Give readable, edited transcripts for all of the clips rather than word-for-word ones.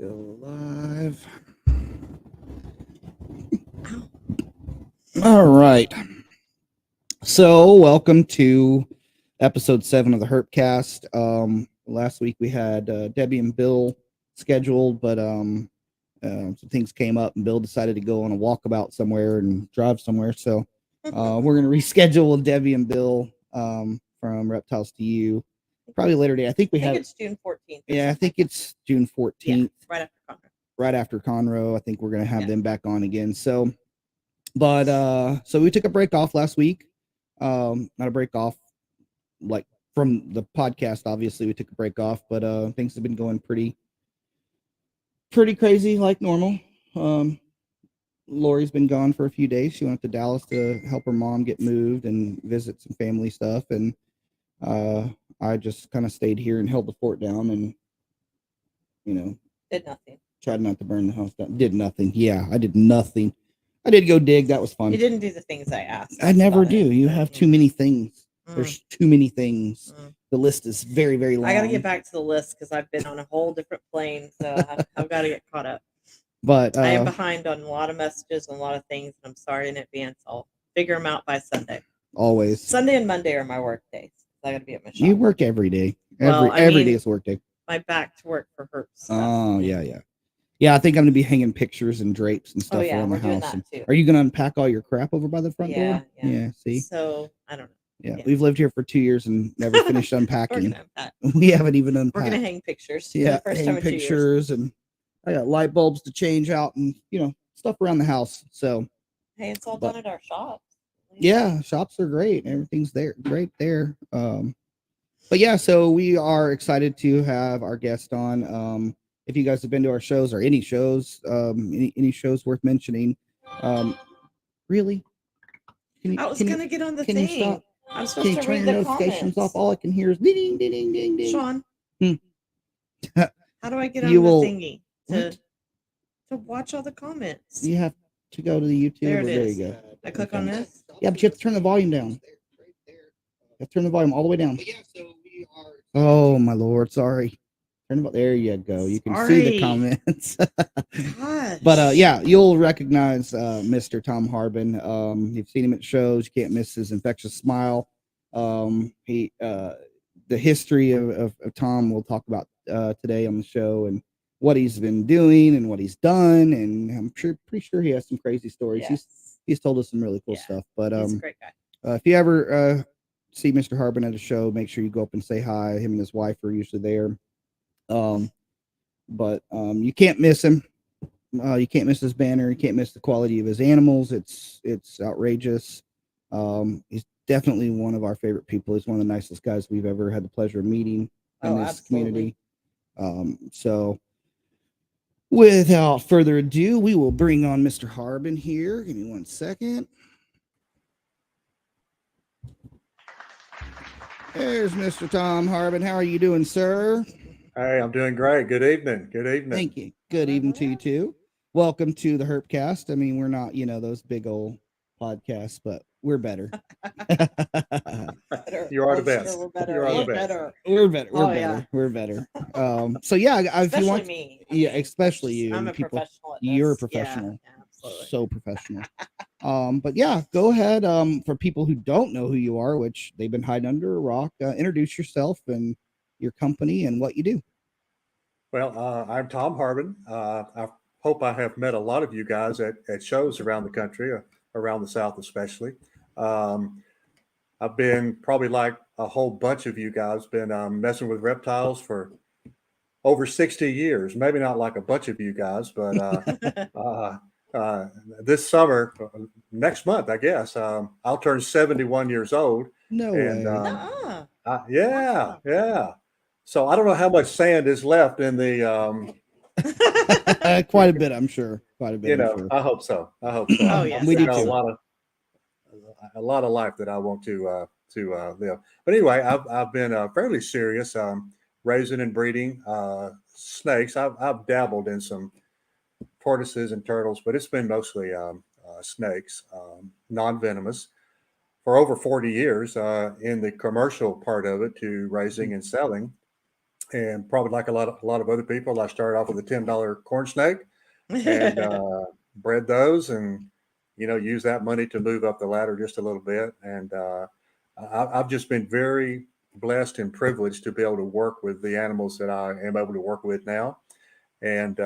Go live. All right. So, welcome to episode 7 of the HERPCast. Last week we had Debbie and Bill scheduled, but some things came up, and Bill decided to go on a walkabout somewhere and drive somewhere. So, we're going to reschedule with Debbie and Bill from Reptiles to You probably later day. I think it's June 14th. Yeah, I think it's June 14th. Yeah, right after Conroe. Right after Conroe. I think we're going to have them back on again. So, but so we took a break off last week. Not a break off like from the podcast. Obviously, we took a break off, but things have been going pretty crazy, like normal. Lori's been gone for a few days. She went to Dallas to help her mom get moved and visit some family stuff, and I just kind of stayed here and held the fort down, and did nothing. Tried not to burn the house down. Did nothing. Yeah, I did nothing. I did go dig. That was fun. You didn't do the things I asked. I never do. You have too many things. There's too many things. The list is very, very long. I got to get back to the list because I've been on a whole different plane, so I've got to get caught up. But I am behind on a lot of messages and a lot of things, and I'm sorry in advance. I'll figure them out by Sunday. Always. Sunday and Monday are my work days. I got to be at my shop. You work every day. Every day is work day. My back to work for Hertz. Oh, yeah. Yeah, I think I'm going to be hanging pictures and drapes and stuff around the house. Are you going to unpack all your crap over by the front door? Yeah, see? So, I don't know. Yeah, we've lived here for 2 years and never finished unpacking. We haven't even unpacked. We're going to hang pictures. Yeah, hang pictures, and I got light bulbs to change out and, stuff around the house. So, hey, it's all done at our shop. Yeah, shops are great. Everything's there, great there. But yeah, so we are excited to have our guest on. If you guys have been to our shows or any shows, any shows worth mentioning, really? I was gonna get on the thing. You stop? I'm supposed to read the notifications off. All I can hear is ding, ding, ding, ding, ding. Sean, how do I get on the thingy to watch all the comments? You have to go to the YouTube. There it is. You go. I click on this. Yeah, but you have to turn the volume down. You have to turn the volume all the way down. Oh my Lord, sorry. There you go. You can see the comments. But yeah, you'll recognize Mr. Tom Harbin. You've seen him at shows. You can't miss his infectious smile. The history of Tom we'll talk about today on the show, and what he's been doing and what he's done, and I'm pretty sure he has some crazy stories. Yes. He's told us some really cool stuff. But he's a great guy. If you ever see Mr. Harbin at a show, make sure you go up and say hi. Him and his wife are usually there. But you can't miss him. You can't miss his banner. You can't miss the quality of his animals. It's outrageous. He's definitely one of our favorite people. He's one of the nicest guys we've ever had the pleasure of meeting in this community. So without further ado, we will bring on Mr. Harbin here. Give me 1 second. There's Mr. Tom Harbin. How are you doing, sir? Hey, I'm doing great. Good evening. Good evening. Thank you. Good evening to you too. Welcome to the HERPCast. I mean, we're not, those big old podcasts, but we're better. You are the best. We're better. You are the best. Better. We're better. Oh, We're better. yeah. We're better. So yeah, if you want, me. yeah, especially you. I'm a people, professional. At this. you're a professional. Yeah, absolutely. So professional. But yeah, go ahead. For people who don't know who you are, which they've been hiding under a rock, introduce yourself and your company and what you do. Well, I'm Tom Harbin. I hope I have met a lot of you guys at shows around the country, around the South especially. I've been probably like a whole bunch of you guys been messing with reptiles for over 60 years. Maybe not like a bunch of you guys, but this summer, next month, I guess, I'll turn 71 years old. No way. Yeah. So I don't know how much sand is left in the. Quite a bit, I'm sure. Quite a bit. I hope so. Oh yes, we do too. A lot of life that I want to live. But anyway, I've been fairly serious raising and breeding snakes. I've dabbled in some tortoises and turtles, but it's been mostly snakes, non-venomous, for over 40 years in the commercial part of it, to raising and selling. And probably like a lot of other people, I started off with a $10 corn snake and bred those, and use that money to move up the ladder just a little bit. And I've just been very blessed and privileged to be able to work with the animals that I am able to work with now. And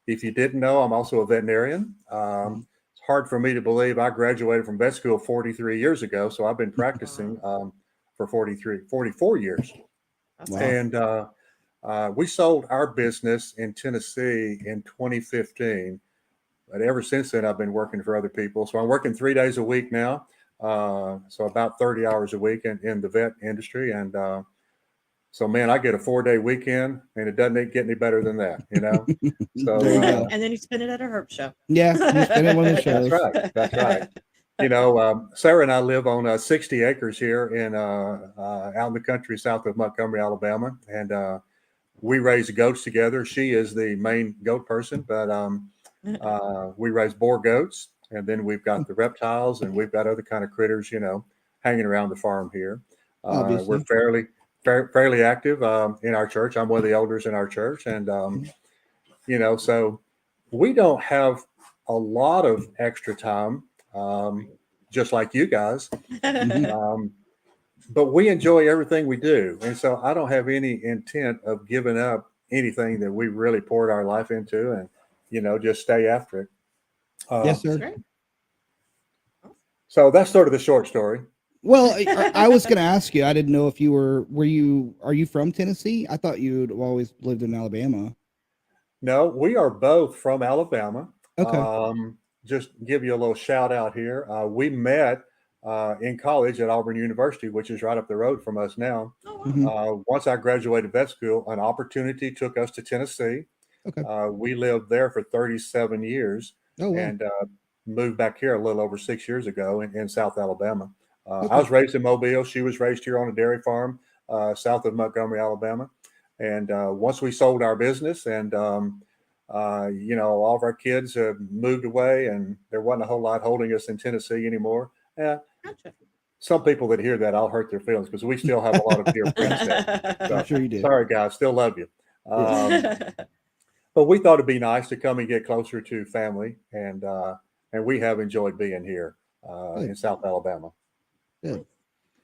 if you didn't know, I'm also a veterinarian. It's hard for me to believe I graduated from vet school 43 years ago. So I've been practicing for 44 years. Wow. And we sold our business in Tennessee in 2015. But ever since then, I've been working for other people. So I'm working 3 days a week now. So about 30 hours a week in the vet industry. And so, man, I get a 4-day weekend, and it doesn't get any better than that, So, and then you spend it at a herp show. Yeah, you spend it at one of the shows. That's right. Sarah and I live on 60 acres here out in the country south of Montgomery, Alabama, and we raise goats together. She is the main goat person, but we raise boar goats, and then we've got the reptiles, and we've got other kind of critters, hanging around the farm here. We're fairly active in our church. I'm one of the elders in our church, and so we don't have a lot of extra time, just like you guys. But we enjoy everything we do, and so I don't have any intent of giving up anything that we really poured our life into, and just stay after it. Yes, sir. So that's sort of the short story. Well, I was going to ask you. I didn't know if you are you from Tennessee? I thought you'd always lived in Alabama. No, we are both from Alabama. Okay. Just give you a little shout out here. We met in college at Auburn University, which is right up the road from us now. Oh, wow. Once I graduated vet school, an opportunity took us to Tennessee. Okay. We lived there for 37 years. Oh, wow. And moved back here a little over 6 years ago in South Alabama. Okay. I was raised in Mobile. She was raised here on a dairy farm south of Montgomery, Alabama. And once we sold our business and, all of our kids have moved away and there wasn't a whole lot holding us in Tennessee anymore. Gotcha. Some people that hear that, I'll hurt their feelings because we still have a lot of dear friends there. So, I'm sure you do. Sorry, guys. Still love you. But we thought it'd be nice to come and get closer to family. And we have enjoyed being here in South Alabama. Good.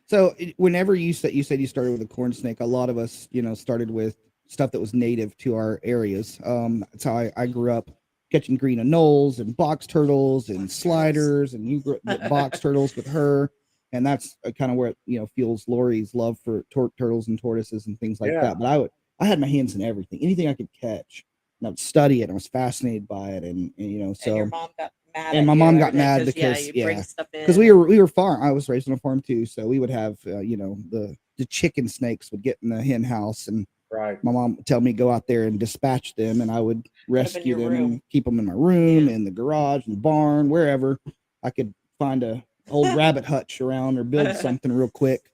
So whenever you said you started with a corn snake, a lot of us, started with stuff that was native to our areas. That's how I grew up, catching green anoles and box turtles and sliders, and you grew up box turtles with her. And that's kind of where it, fuels Lori's love for turtles and tortoises and things like that. But I had my hands in everything, anything I could catch, and I would study it. And I was fascinated by it, and so. And your mom got mad. And my mom got mad because we were farm. I was raised on a farm too, so we would have the chicken snakes would get in the hen house, and right. My mom would tell me go out there and dispatch them, and I would rescue them and keep them in my room, in the garage, in the barn, wherever I could find a old rabbit hutch around or build something real quick,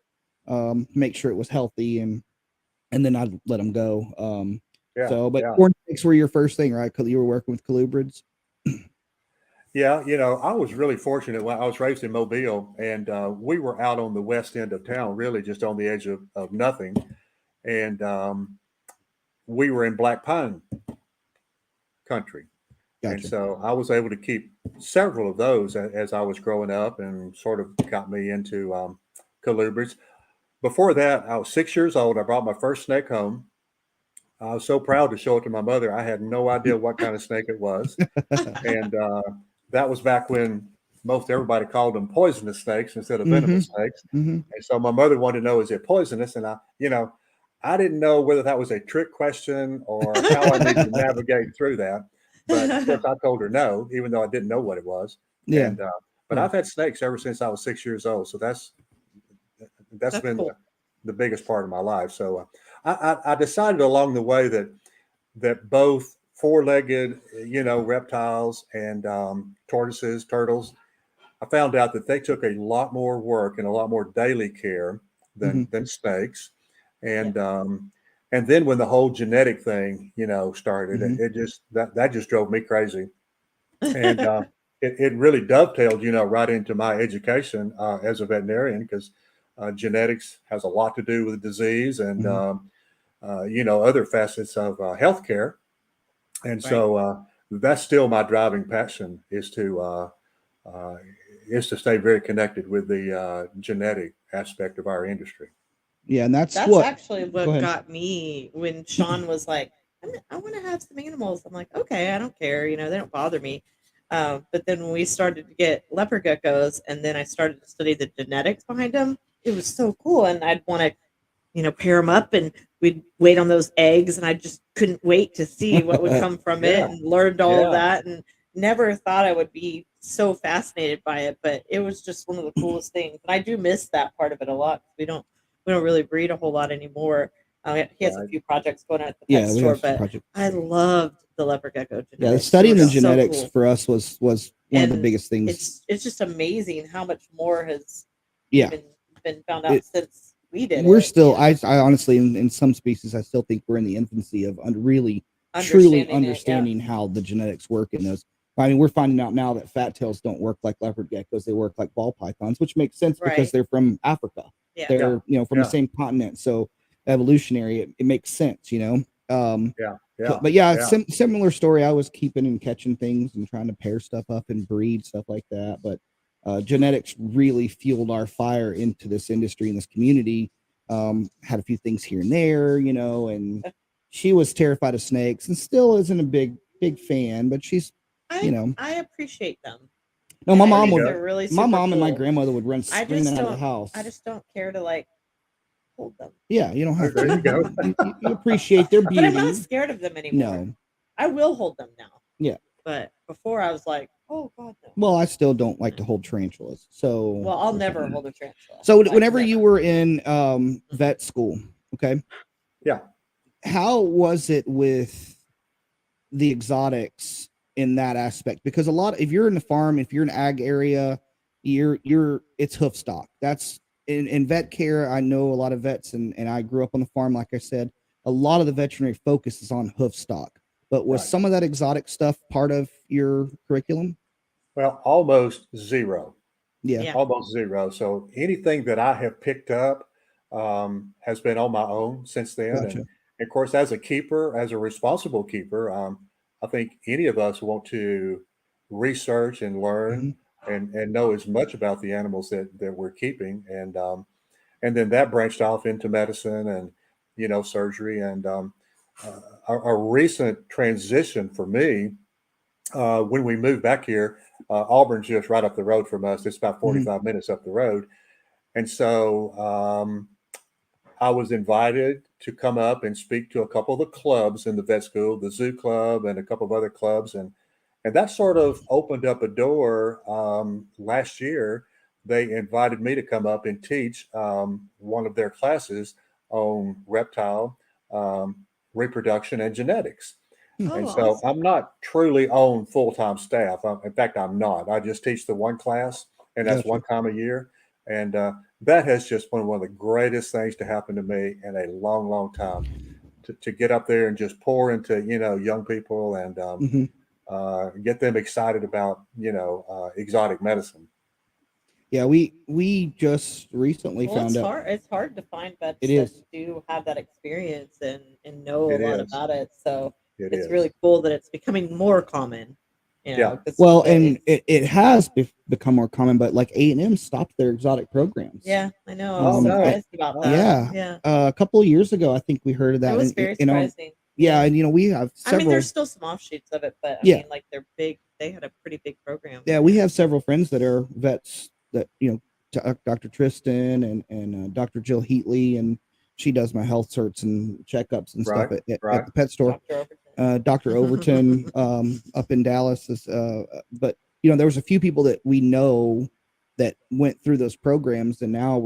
make sure it was healthy, and then I'd let them go. Corn snakes were your first thing, right? Because you were working with colubrids. Yeah, I was really fortunate. When I was raised in Mobile, and we were out on the west end of town, really just on the edge of nothing. And we were in Black Pine country. Gotcha. And so I was able to keep several of those as I was growing up, and sort of got me into colubrids. Before that, I was 6 years old. I brought my first snake home. I was so proud to show it to my mother. I had no idea what kind of snake it was. And that was back when most everybody called them poisonous snakes instead of venomous snakes. And so my mother wanted to know, is it poisonous? And I didn't know whether that was a trick question or how I needed to navigate through that. But of course, I told her no, even though I didn't know what it was. Yeah. And, but I've had snakes ever since I was 6 years old. So that's been cool. The biggest part of my life. So I decided along the way that both four-legged, reptiles and tortoises, turtles, I found out that they took a lot more work and a lot more daily care than snakes. And then when the whole genetic thing, started, it just that just drove me crazy. And it really dovetailed, right into my education as a veterinarian, because genetics has a lot to do with disease. And other facets of healthcare. And so that's still my driving passion is to stay very connected with the genetic aspect of our industry. Yeah, and that's actually what got me when Sean was like, I want to have some animals. I'm like, okay, I don't care. They don't bother me. But then when we started to get leopard geckos, and then I started to study the genetics behind them, it was so cool. And I'd want to, pair them up, and we'd wait on those eggs, and I just couldn't wait to see what would come from it, and learned all of that, and never thought I would be so fascinated by it. But it was just one of the coolest things. And I do miss that part of it a lot. We don't really breed a whole lot anymore. He has a few projects going on at the pet store, but I loved the leopard gecko genetics. Yeah, studying the genetics for us was one of the biggest things. It's just amazing how much more has been found out since we did. We're still, I honestly, in some species, I still think we're in the infancy of truly understanding how the genetics work in those. I mean, we're finding out now that fat tails don't work like leopard geckos; they work like ball pythons, which makes sense because they're from Africa. Yeah. They're from the same continent, so evolutionary, it makes sense, But yeah, similar story. I was keeping and catching things and trying to pair stuff up and breed stuff like that. But genetics really fueled our fire into this industry and this community. Had a few things here and there, and she was terrified of snakes and still isn't a big fan, but she's, I appreciate them. No, my mom really my mom cool. and my grandmother would run screaming out of the house. I just don't care to hold them. Yeah, you don't have to. There you go. You appreciate their beauty. But I'm not scared of them anymore. No. I will hold them now. Yeah. But before I was like, oh God, no. Well, I still don't like to hold tarantulas. So well, I'll never hold a tarantula. So whenever you were in vet school, okay? Yeah. How was it with the exotics in that aspect? Because if you're in the farm, if you're in ag area, it's hoof stock. That's in vet care. I know a lot of vets, and I grew up on the farm. Like I said, a lot of the veterinary focus is on hoof stock. But was some of that exotic stuff part of your curriculum? Well, almost zero. Yeah. Almost zero. So anything that I have picked up has been on my own since then. Gotcha. And of course, as a keeper, as a responsible keeper, I think any of us want to research and learn and know as much about the animals that we're keeping. And then that branched off into medicine and, surgery. And a recent transition for me, when we moved back here, Auburn's just right up the road from us. It's about 45 minutes up the road. And so I was invited to come up and speak to a couple of the clubs in the vet school, the zoo club and a couple of other clubs. And that sort of opened up a door. Last year, they invited me to come up and teach one of their classes on reptile reproduction and genetics. And so awesome. I'm not truly on full-time staff. In fact, I'm not. I just teach the one class, and that's one time a year. And that has just been one of the greatest things to happen to me in a long, long time. To get up there and just pour into, young people and get them excited about, exotic medicine. Yeah, we just recently found out. It's hard to find vets that do have that experience and know a lot about it. So it's really cool that it's becoming more common. Well, and it has become more common, but like A&M stopped their exotic programs. Yeah, I know. I was surprised about that. Yeah. A couple of years ago, I think we heard of that. It was very surprising. Yeah, and we have several. I mean, there's still some offshoots of it, but I mean, like they're big. They had a pretty big program. Yeah, we have several friends that are vets that Dr. Tristan and Dr. Jill Heatley, and she does my health certs and checkups and stuff at the pet store. Dr. Overton up in Dallas is, but there was a few people that we know that went through those programs, and now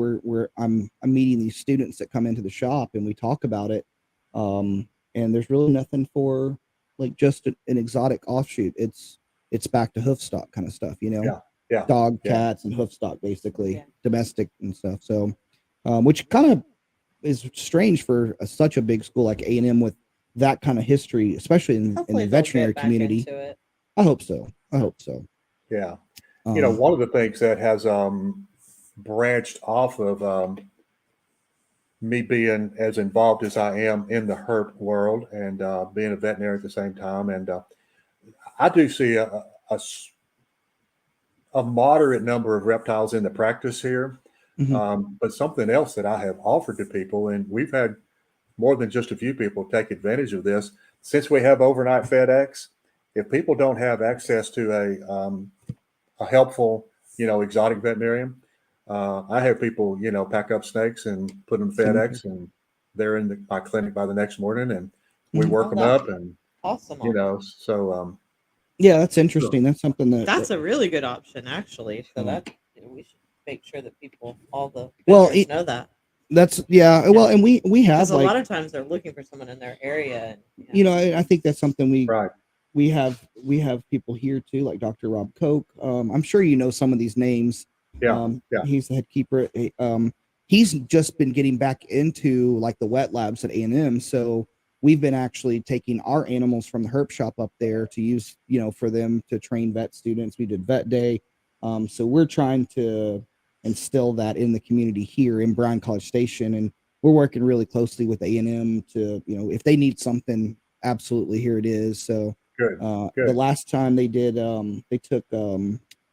I'm meeting these students that come into the shop and we talk about it. And there's really nothing for like just an exotic offshoot. It's back to hoof stock kind of stuff, dog, cats, and hoof stock, basically domestic and stuff. So, which kind of is strange for such a big school like A&M with that kind of history, especially in the veterinary community. I hope so. Yeah. One of the things that has branched off of me being as involved as I am in the herp world and being a veterinarian at the same time. And I do see a moderate number of reptiles in the practice here. But something else that I have offered to people, and we've had more than just a few people take advantage of this, since we have overnight FedEx, if people don't have access to a helpful, exotic veterinarian, I have people, pack up snakes and put them FedEx, and they're in my clinic by the next morning, and we work them up, and awesome. So yeah, that's interesting. That's something that's a really good option, actually. So that we should make sure that all the know that. That's well, and we have a lot of times they're looking for someone in their area, and I think that's something we have people here too, like Dr. Rob Koch. I'm sure some of these names. He's the head keeper. He's just been getting back into like the wet labs at A&M, so we've been actually taking our animals from the herp shop up there to use, for them to train vet students. We did vet day. So we're trying to instill that in the community here in Bryan College Station. And we're working really closely with A&M to, if they need something, absolutely, here it is. So good. The last time they did, they took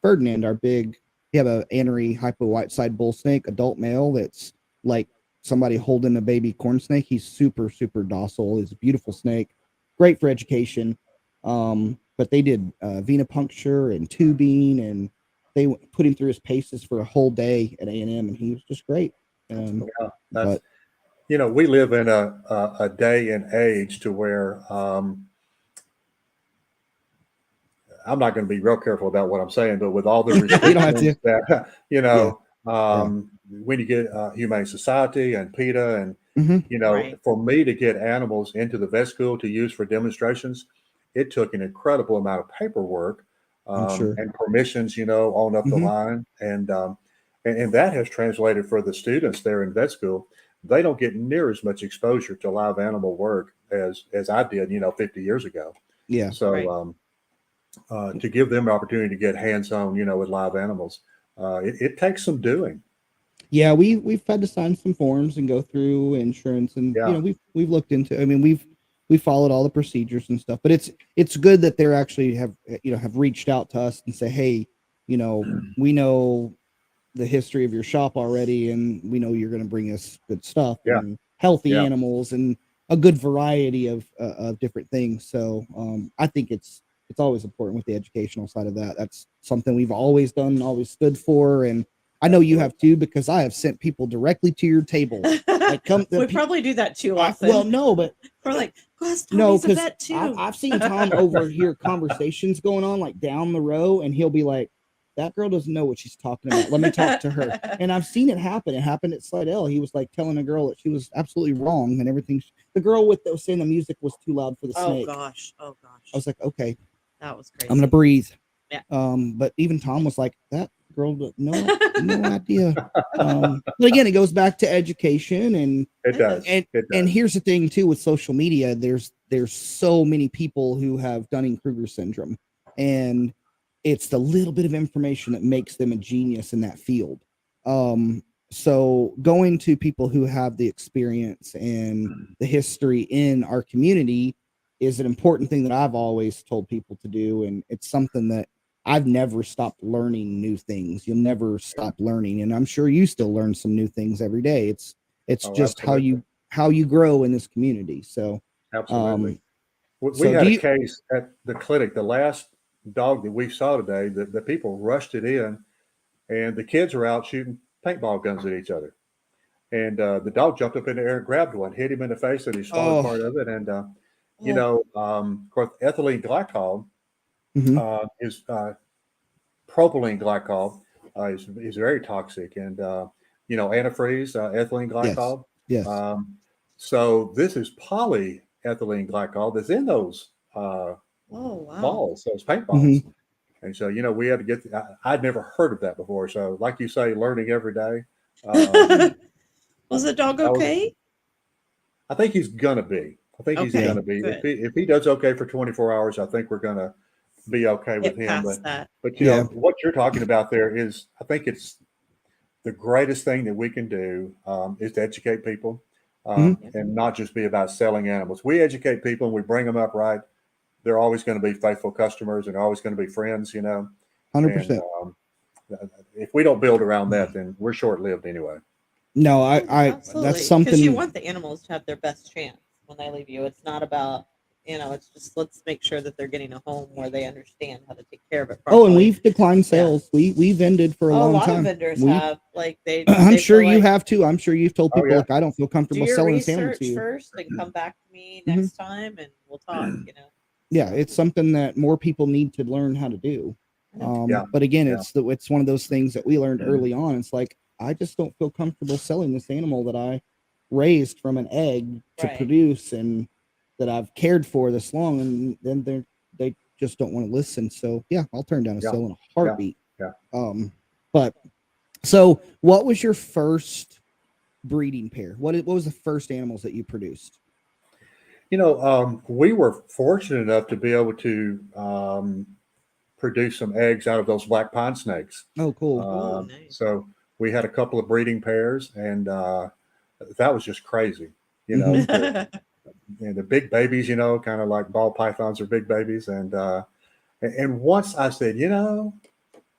Ferdinand, our big, we have a Anery hypo white-side bull snake, adult male, that's like somebody holding a baby corn snake. He's super, super docile. He's a beautiful snake, great for education. But they did venipuncture and tubing, and they put him through his paces for a whole day at A&M, and he was just great. But we live in a day and age to where I'm not going to be real careful about what I'm saying, but with all the restrictions that when you get Humane Society and PETA, and for me to get animals into the vet school to use for demonstrations, it took an incredible amount of paperwork and permissions, on up the line, and that has translated for the students there in vet school. They don't get near as much exposure to live animal work as I did, 50 years ago. Yeah. So to give them an opportunity to get hands-on, with live animals, it takes some doing. Yeah, we've had to sign some forms and go through insurance, and we've looked into. I mean, we followed all the procedures and stuff. But it's good that they're actually have reached out to us and say, hey, we know the history of your shop already, and we know you're going to bring us good stuff and healthy animals and a good variety of different things. So I think it's always important with the educational side of that. That's something we've always done, always stood for, and I know you have too, because I have sent people directly to your table. Like, we probably do that too often. Well, no, but we're like, no, because I've seen Tom overhear conversations going on like down the row, and he'll be like, "That girl doesn't know what she's talking about. Let me talk to her." And I've seen it happen. It happened at Slidell. He was like telling a girl that she was absolutely wrong and everything. The girl that was saying the music was too loud for the snake. Oh gosh. I was like, okay, that was crazy. I'm gonna breathe. Yeah. But even Tom was like, that girl, no idea. But again, it goes back to education, and it does. And here's the thing too with social media. There's so many people who have Dunning-Kruger syndrome, and it's the little bit of information that makes them a genius in that field. So going to people who have the experience and the history in our community is an important thing that I've always told people to do. And it's something that I've never stopped learning new things. You'll never stop learning. And I'm sure you still learn some new things every day. It's just absolutely. how you grow in this community. So absolutely. We had a case at the clinic, the last dog that we saw today, the people rushed it in, and the kids were out shooting paintball guns at each other. And the dog jumped up in the air and grabbed one, hit him in the face, and he swallowed part of it. And, of course, ethylene glycol is propylene glycol is very toxic. And, antifreeze, ethylene glycol. Yes. So this is polyethylene glycol that's in those balls, those paintballs. And so, we had to get, I'd never heard of that before. So like you say, learning every day. Was the dog okay? I think he's going to be. He's going to be. If he does okay for 24 hours, I think we're going to be okay with him. But what you're talking about there is, I think it's the greatest thing that we can do is to educate people, and not just be about selling animals. We educate people and we bring them up right. They're always going to be faithful customers and they're always going to be friends, 100%. And if we don't build around that, then we're short-lived anyway. No, I Absolutely. that's something Because you want the animals to have their best chance when they leave you. It's not about, it's just let's make sure that they're getting a home where they understand how to take care of it properly. Oh, and we've declined sales. We've ended for a long lot time. of vendors have. Like I'm they sure feel you like, have too. I'm sure you've told people, yeah. look, I don't feel do comfortable your selling this animal research to you first and come back to me next time and we'll talk. Yeah, it's something that more people need to learn how to do. But again, it's one of those things that we learned early on. It's like, I just don't feel comfortable selling this animal that I raised from an egg to produce and that I've cared for this long, and then they just don't want to listen. So yeah, I'll turn down a sale in a heartbeat. But so what was your first breeding pair? What was the first animals that you produced? We were fortunate enough to be able to produce some eggs out of those black pine snakes. Oh, cool. Nice. So we had a couple of breeding pairs, and that was just crazy. The big babies, kind of like ball pythons are big babies. And once I said,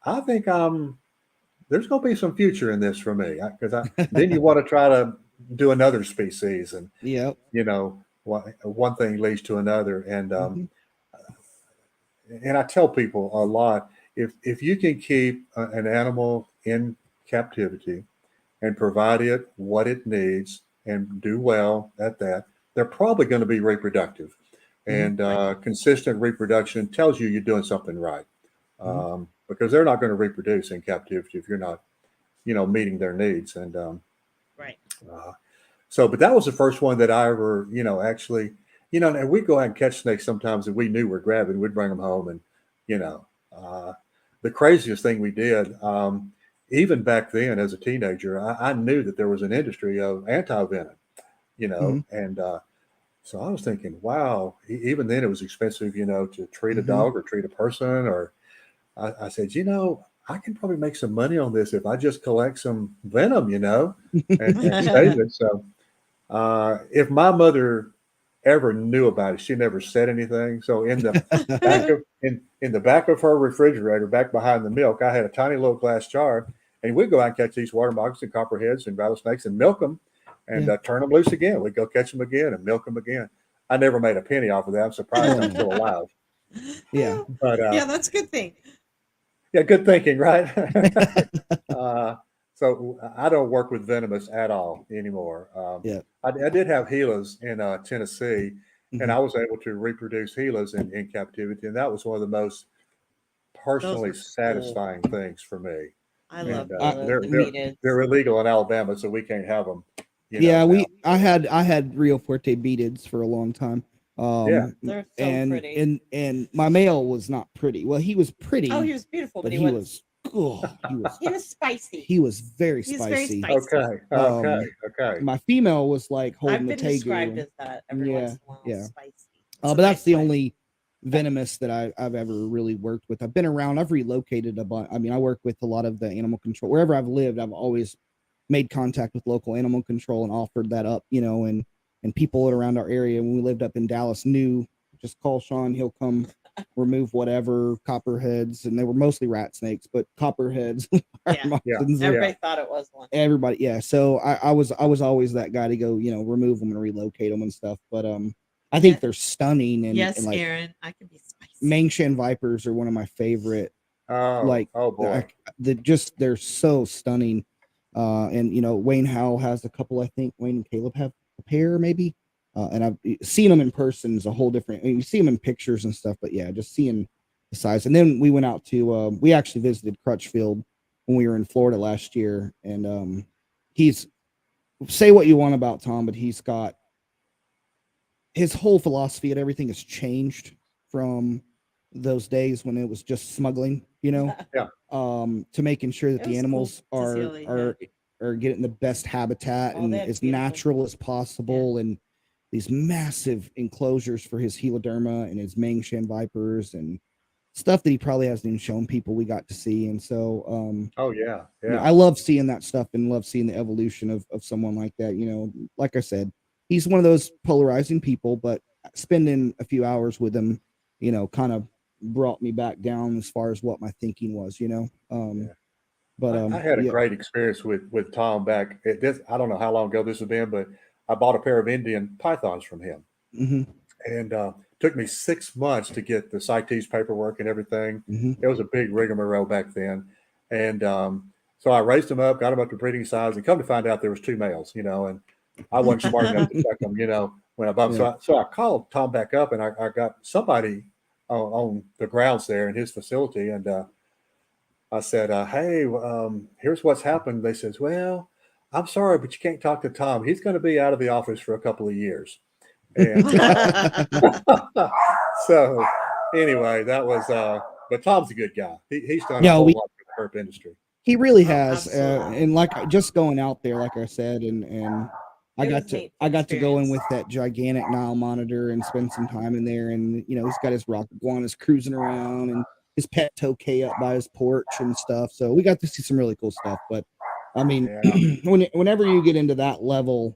I think there's going to be some future in this for me, because then you want to try to do another species, and one thing leads to another, and I tell people a lot, if you can keep an animal in captivity and provide it what it needs and do well at that, they're probably going to be reproductive. And consistent reproduction tells you're doing something right, because they're not going to reproduce in captivity if you're not, meeting their needs. And but that was the first one that I ever, actually, and we'd go out and catch snakes sometimes that we knew were grabbing. We'd bring them home, and the craziest thing we did, even back then as a teenager, I knew that there was an industry of anti-venom, and so I was thinking, wow, even then it was expensive, to treat a dog or treat a person. Or I said, I can probably make some money on this if I just collect some venom, and save it. So if my mother ever knew about it, she never said anything. So in the back of in the back of her refrigerator, back behind the milk, I had a tiny little glass jar, and we'd go out and catch these water moccasins and copperheads and rattlesnakes and milk them and turn them loose again. We'd go catch them again and milk them again. I never made a penny off of that. I'm surprised I'm still alive. Yeah, but that's a good thing. Yeah, good thinking, right? So I don't work with venomous at all anymore. I did have Gilas in Tennessee, and I was able to reproduce Gilas in captivity, and that was one of the most personally satisfying things for me. I love they're illegal in Alabama, so we can't have them. I had Rio Fuerte beadeds for a long time. They're so pretty. And my male was not pretty. Well, he was pretty. Oh, he was beautiful, but he was spicy. He was very spicy. Okay. My female was like holding I've the been described as that every once in a while. Spicy. But that's the only venomous that I've ever really worked with. I've been around. I've relocated a bunch. I mean, I work with a lot of the animal control. Wherever I've lived, I've always made contact with local animal control and offered that up, and people around our area. When we lived up in Dallas knew, just call Sean, he'll come remove whatever copperheads, and they were mostly rat snakes, but copperheads. Everybody thought it was one. Everybody, so I was always that guy to go, remove them and relocate them and stuff. But I think they're stunning. And yes, and like, Aaron, I can be spicy. Mangshan vipers are one of my favorite. Oh boy, they're so stunning. And Wayne Howell has a couple. I think Wayne and Caleb have a pair, maybe. And I've seen them in person is a whole different. You see them in pictures and stuff, but yeah, just seeing the size. And then we went out to. We actually visited Crutchfield when we were in Florida last year, and he's, say what you want about Tom, but he's got his whole philosophy and everything has changed from those days when it was just smuggling, to making sure that the animals are getting the best habitat and as natural as possible, and these massive enclosures for his heloderma and his Mangshan vipers, and stuff that he probably hasn't even shown people we got to see. And so, Oh yeah, you know, yeah. I love seeing that stuff and love seeing the evolution of someone like that. You know, like I said, he's one of those polarizing people, but spending a few hours with him, you know, kind of brought me back down as far as what my thinking was, you know. Yeah. But I had a yeah. great experience with Tom back at this. I don't know how long ago this has been, but I bought a pair of Indian pythons from him, Mm-hmm. and took me 6 months to get the CITES paperwork and everything. Mm-hmm. It was a big rigmarole back then, and so I raised them up, got them up to breeding size, and come to find out there was two males, you know, and I wasn't smart enough to check them, you know, when I bought them. Yeah. So I called Tom back up, and I got somebody on the grounds there in his facility, and I said, "Hey, here's what's happened." They says, "Well, I'm sorry, but you can't talk to Tom. He's going to be out of the office for a couple of years." And so, anyway, that was. But Tom's a good guy. He's done a Yeah, whole lot for the herp industry. he really Oh, has, absolutely. and like just going out there, like I said, and I It got was to neat I got to go in experience. with that gigantic Nile monitor and spend some time in there, and you know he's got his rock iguanas cruising around and his pet tokay up by his porch and stuff. So we got to see some really cool stuff. But I mean, Yeah, whenever you get into that level,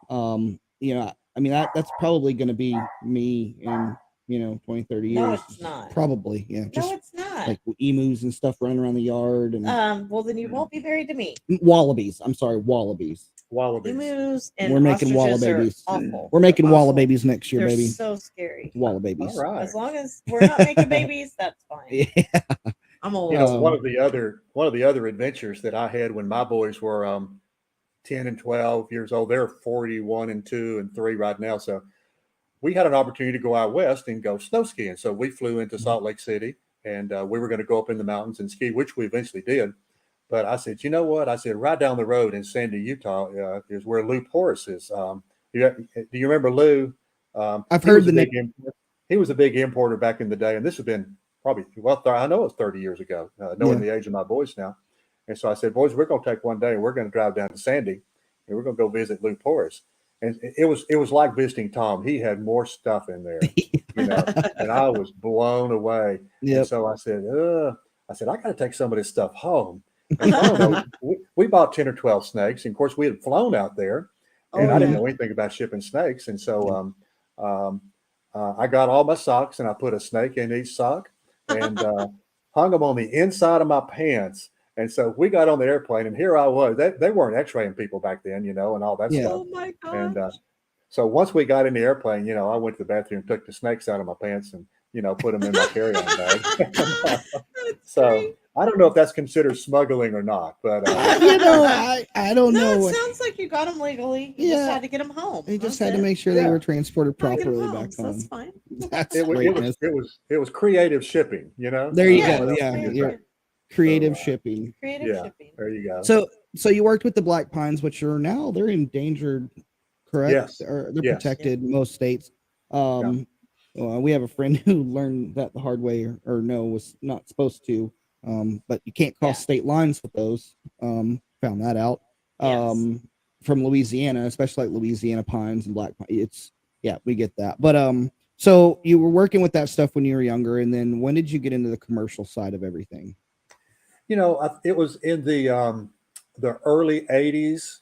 you know, I mean that's probably going to be me in, you know, 20, 30 No, years. it's not. Probably, yeah. No, Just it's not. like emus and stuff running around the yard and Well, then you won't be married to me. wallabies. I'm sorry, wallabies. wallabies. Emus and We're making ostriches are wallababies. awful. We're making They're awful. wallabies next year, They're baby. so scary. Wallabies. All right. As long as we're not making babies, that's fine. Yeah. I'm old. You know, one of the other adventures that I had when my boys were 10 and 12 years old. They're 41 and 2 and 3 right now. So we had an opportunity to go out west and go snow skiing. So we flew into Salt Lake City, and we were going to go up in the mountains and ski, which we eventually did. But I said, you know what? I said, right down the road in Sandy, Utah, is where Lou Porras is. Do you remember Lou? I've He heard was the a big name. he was a big importer back in the day, and this has been probably I know it's 30 years ago, knowing the age of my boys now. And so I said, boys, we're going to take one day and we're going to drive down to Sandy, and we're going to go visit Lou Porras. And it was like visiting Tom. He had more stuff in there, you know, and I was blown away. Yep. And so I said, I got to take some of this stuff home. And I don't know, we bought 10 or 12 snakes. And of course, we had flown out there, and I didn't know anything about shipping snakes. And so I got all my socks, and I put a snake in each sock and hung them on the inside of my pants. And so we got on the airplane, and here I was. They weren't x-raying people back then, you know, and all that stuff. Oh my gosh. And so once we got in the airplane, you know, I went to the bathroom, took the snakes out of my pants, and, you know, put them in my carry-on bag. So I don't know if that's considered smuggling or not, but You know, I don't No, know. it sounds like you got them legally. You Yeah. just had to get them home. They just That's had to it. make sure they Yeah. were transported Gotta get 'em properly home, back so home. that's fine. That's it greatness. was creative shipping, you know. There you Yeah, go. that's Yeah, fair. you're creative So, shipping. Creative Yeah. shipping. There you go. So you worked with the black pines, which are now they're endangered, correct? Yes. Or they're Yes. protected in most states. We have a friend who learned that the hard way, or no, was not supposed to. But you can't cross state lines with those. Found that out. Yes. From Louisiana, especially like Louisiana pines and black pines. We get that. But so you were working with that stuff when you were younger, and then when did you get into the commercial side of everything? You know, it was in the early '80s.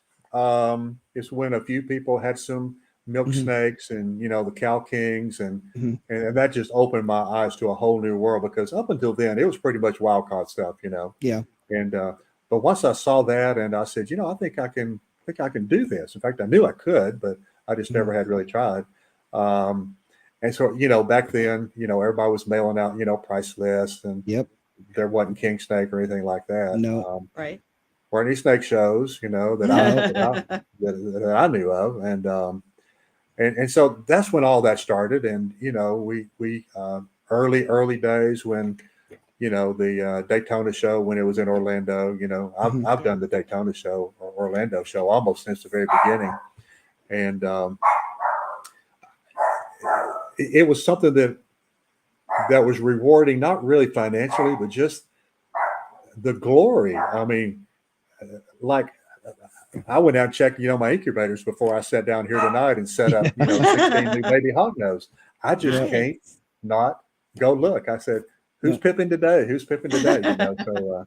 Is when a few people had some milk Mhm. snakes, and you know, the cow kings, and Mhm. and that just opened my eyes to a whole new world, because up until then it was pretty much wild caught stuff, you know. Yeah. And but once I saw that, and I said, you know, I think I can do this. In fact, I knew I could, but I just never had really tried. And so, you know, back then, you know, everybody was mailing out, you know, price lists, and Yep. there wasn't king snake or anything like that. No. Right. Weren't any snake shows, you know, that I knew of, and so that's when all that started. And you know, we early days when, you know, the Daytona show, when it was in Orlando. You know, I've done the Daytona show or Orlando show almost since the very beginning, and it was something that was rewarding, not really financially, but just the glory. I mean, like, I went out and checked, you know, my incubators before I sat down here tonight and set up, you know, 16 new baby hognose. I just can't not go look. I said, who's pipping today? Who's pipping today? So,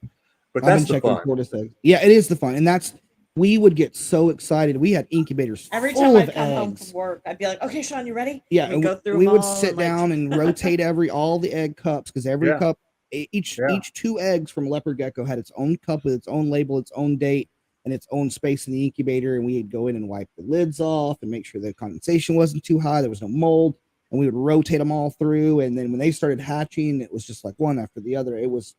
but I've that's been the checking fun. tortoise eggs. Yeah, it is the fun, and we would get so excited. We had incubators Every full time of I come home eggs. from work, I'd be like, "Okay, Sean, you ready?" Yeah, and go through we them would all sit and, like, down and rotate all the egg cups, because every Yeah. cup, each 2 eggs from leopard gecko had its own cup with its own label, its own date, and its own space in the incubator. And we'd go in and wipe the lids off and make sure the condensation wasn't too high, there was no mold, and we would rotate them all through. And then when they started hatching, it was just like one after the other. It was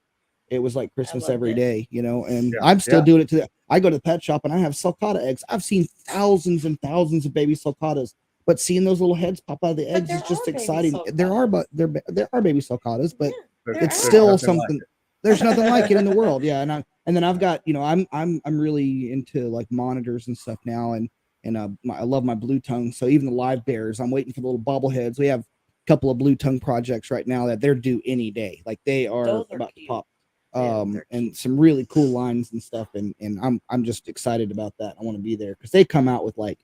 like Christmas every day, and I'm still doing it today. I go to the pet shop and I have sulcata eggs. I've seen thousands and thousands of baby sulcatas, but seeing those little heads pop out of the eggs is just exciting. There are baby sulcatas, but it's still something. There's nothing like it in the world. Yeah. And then I've got, I'm really into like monitors and stuff now. And I love my blue tongue. So even the live bears, I'm waiting for the little bobbleheads. We have a couple of blue tongue projects right now that they're due any day. Like they are about to pop. And some really cool lines and stuff, and I'm just excited about that. I want to be there because they come out with like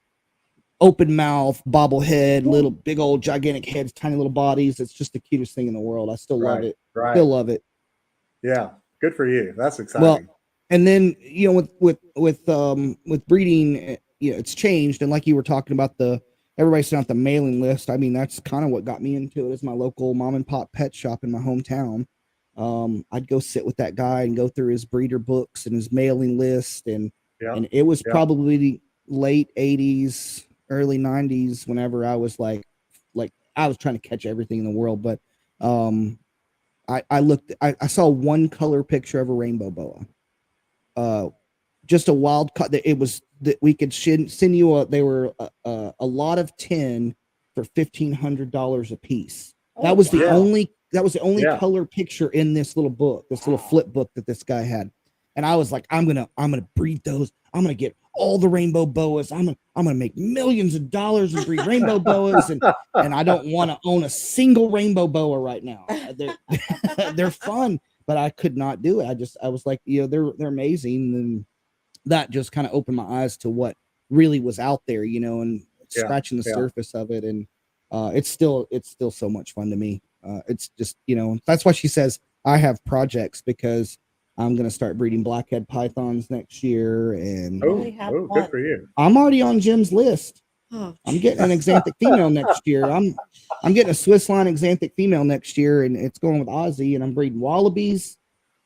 open mouth, bobblehead, little big old gigantic heads, tiny little bodies. It's just the cutest thing in the world. I still love it. Still love it. Yeah, good for you. That's exciting. Well, and then with breeding, it's changed. And like you were talking about, everybody's on the mailing list. I mean, that's kind of what got me into it. Is my local mom and pop pet shop in my hometown. I'd go sit with that guy and go through his breeder books and his mailing list. And it was probably the late 80s, early 90s, whenever I was like I was trying to catch everything in the world. But I saw one color picture of a rainbow boa. Just a wild cut. It was that we could send you they were a lot of 10 for $1,500 a piece. That was the only color picture in this little book, this little flip book that this guy had. And I was like, I'm gonna breed those. I'm gonna get all the rainbow boas. I'm gonna make millions of dollars and breed rainbow boas. And I don't want to own a single rainbow boa right now. They're fun, but I could not do it. I was like, they're amazing. And that just kind of opened my eyes to what really was out there, and scratching the surface of it. And it's still so much fun to me. It's just, that's why she says I have projects, because I'm going to start breeding blackhead pythons next year. And good for you. I'm already on Jim's list. I'm getting an exanthic female next year. I'm getting a Swiss line exanthic female next year, and it's going with Ozzy. And I'm breeding wallabies.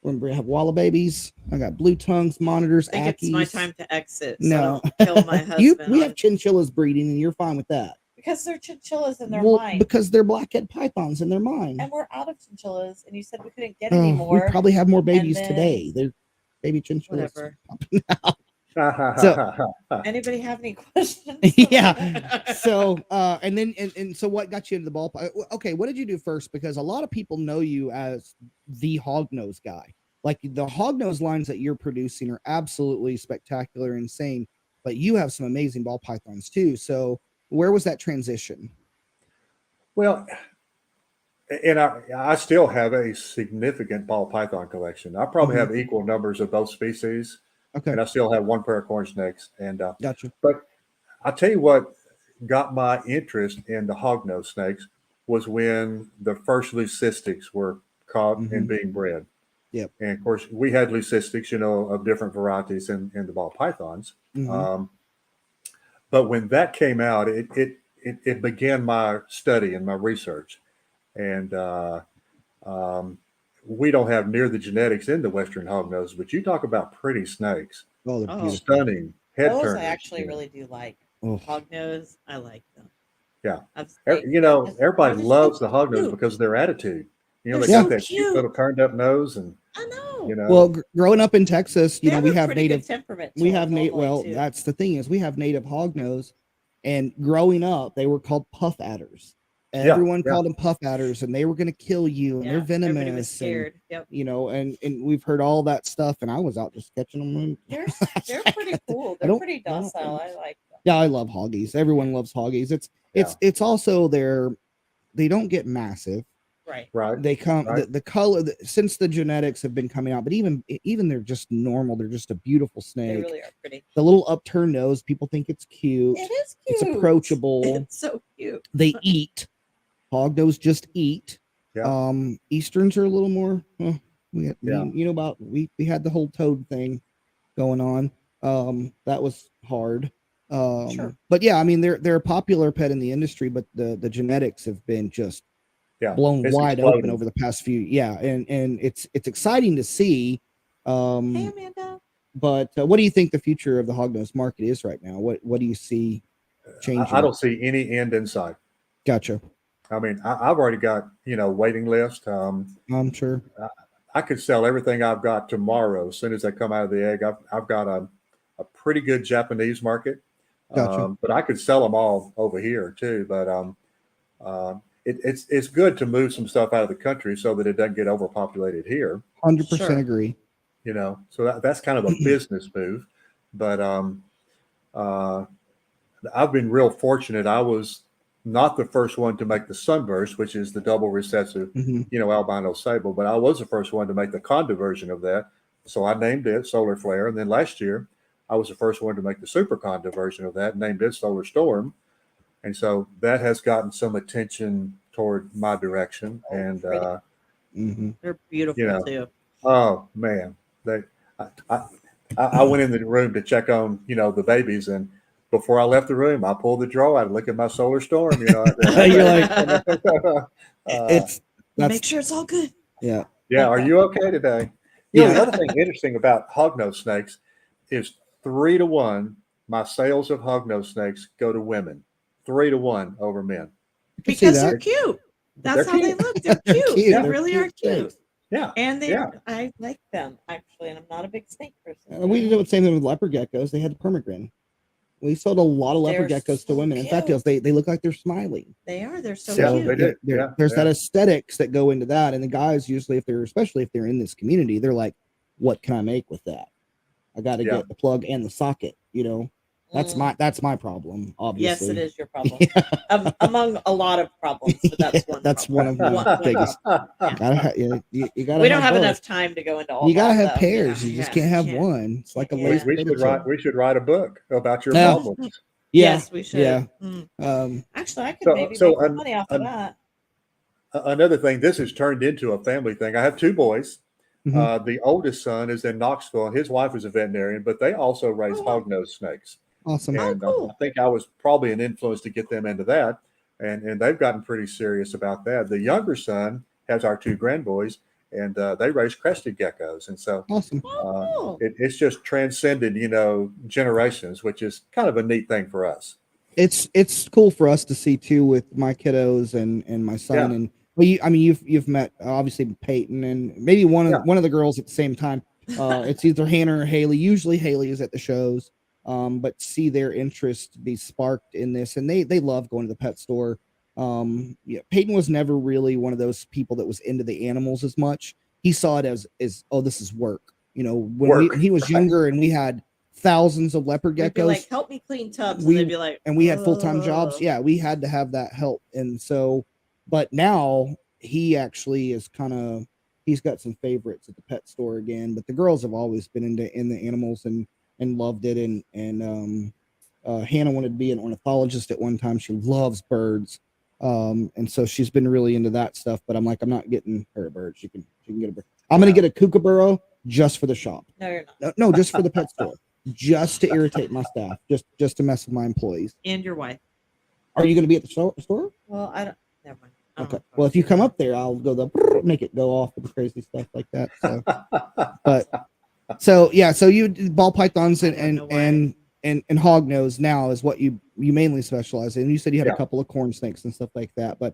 We're going to have wallababies. I got blue tongues, monitors, I think Ackies. it's my time to exit. So No, I don't kill my husband. we have chinchillas breeding, and you're fine with that. Because they're chinchillas and they're mine. Because they're blackhead pythons and they're mine. And we're out of chinchillas, and you said we couldn't get any more. We probably have more babies today. They're baby chinchillas. Whatever. So, anybody have any questions? Yeah. So, and then, and so what got you into the ballpark? Okay. What did you do first? Because a lot of people know you as the hognose guy. Like the hognose lines that you're producing are absolutely spectacular, insane, but you have some amazing ball pythons too. So where was that transition? Well, and I still have a significant ball python collection. I probably have equal numbers of both species. Okay. And I still have one pair of corn snakes. And gotcha. But I'll tell you what got my interest in the hognose snakes was when the first leucistics were caught and being bred. Yep. And of course, we had leucistics, of different varieties in the ball pythons. But when that came out, it began my study and my research. And we don't have near the genetics in the Western hognose, but you talk about pretty snakes. Oh, they're beautiful. Stunning head turners. I actually really do like. Hognose, I like them. Yeah. Everybody loves the hognose because of their attitude. They got that cute little turned up nose, and I know. Well, growing up in Texas, we have native temperament. We have native. Well, that's the thing is we have native hognose, and growing up, they were called puff adders. Everyone called them puff adders, and they were going to kill you, and they're venomous. Everybody was scared. And we've heard all that stuff, and I was out just catching them. They're pretty cool. They're pretty docile. I like them. Yeah, I love hoggies. Everyone loves hoggies. It's also they don't get massive. Right. They come the color since the genetics have been coming out, but even they're just normal. They're just a beautiful snake. They really are pretty. The little upturned nose, people think it's cute. It is cute. It's approachable. It's so cute. They eat. Hognose just eat. Yeah. Easterns are a little more. We Yeah. we had the whole toad thing going on. That was hard. Sure. But yeah, I mean they're a popular pet in the industry, but the genetics have been just Yeah. blown It's wide open exploding. over the past few. Yeah, and it's exciting to see. Hey, Um, Amanda. but what do you think the future of the hognose market is right now? What do you see changing? I don't see any end in sight. Gotcha. I mean, I've already got, waiting list. I'm sure. I could sell everything I've got tomorrow as soon as they come out of the egg. I've got a pretty good Japanese market, Gotcha. but I could sell them all over here too. But it's good to move some stuff out of the country so that it doesn't get overpopulated here. 100% Sure. agree. So that's kind of a business move. But uh, I've been real fortunate. I was not the first one to make the sunburst, which is the double recessive, Hmm. albino sable, but I was the first one to make the conda version of that. So I named it Solar Flare. And then last year, I was the first one to make the super conda version of that, and named it Solar Storm. And so that has gotten some attention toward my direction. Oh, And, pretty. Hmm. They're beautiful too. oh man, they, I, I, I went in the room to check on, the babies, and before I left the room, I pulled the drawer out and looked at my Solar Storm. You're like, it's Make sure it's all good. Yeah. yeah. Are you okay today? Yeah. The other thing interesting about hognose snakes is 3-to-1. My sales of hognose snakes go to women, 3-to-1 over men. Because that. they're cute. That's They're how cute. they look. They're cute. cute. They They're really cute are cute. snakes. Yeah, And yeah. I like them actually, and I'm not a big snake person. We did the same thing with leopard geckos. They had the permagrin. We sold a lot of leopard They're geckos to so women. In fact, cute. they look like they're smiling. They are. They're so So Yeah, they cute. do. Yeah, there's yeah. that aesthetics that go into that, and the guys usually, especially if they're in this community, they're like, "What can I make with that? I got to Yeah. get the plug and the socket." That's my problem. Obviously, Yes, it is your problem. Among a lot of problems, but that's one. That's problem. one of my biggest. Yeah. You gotta. We don't have both. enough time to go into all. You gotta that, have though. pairs. Yeah, You just yeah, can't have yeah. one. It's like a Yeah. lace We potato. should write a book about your Yeah. problems. Yeah. Yes, we should. Yeah. Actually, I could So- maybe so make some an- money off of an- that. Another thing, this has turned into a family thing. I have 2 boys. Mhm. The oldest son is in Knoxville, and his wife is a veterinarian, but they also raise Oh, wow. hognose snakes. Awesome. And cool. I think I was probably an influence to get them into that. And they've gotten pretty serious about that. The younger son has our 2 grandboys, and they raise crested geckos. And so Awesome. Oh, cool. it's just transcended, generations, which is kind of a neat thing for us. It's cool for us to see too with my kiddos and my son Yeah. and you've met obviously Peyton and maybe one of the girls at the same time. It's either Hannah or Haley. Usually Haley is at the shows. But see their interest be sparked in this, and they love going to the pet store. Peyton was never really one of those people that was into the animals as much. He saw it as oh, this is work. When he was younger and we had thousands of leopard We'd be geckos, like, help me clean tubs, and they'd be like, and we had full-time jobs. "Ugh." Yeah, we had to have that help, and so, but now he actually is he's got some favorites at the pet store again. But the girls have always been in the animals and loved it, and Hannah wanted to be an ornithologist at one time. She loves birds, and so she's been really into that stuff. But I'm like, I'm not getting her a bird. She can get a bird. I'm gonna get a kookaburra just for the shop. No, you're not. No, just for the pet store, just to irritate my staff, just to mess with my employees. And your wife. Are you gonna be at the store? Well, I don't. Never mind. I don't Okay. know. Well, if you come up there, I'll go make it go off with crazy stuff like that. So, but so yeah, so you ball pythons and hognose now is what you mainly specialize in. You said you had a couple of corn snakes and stuff like that, but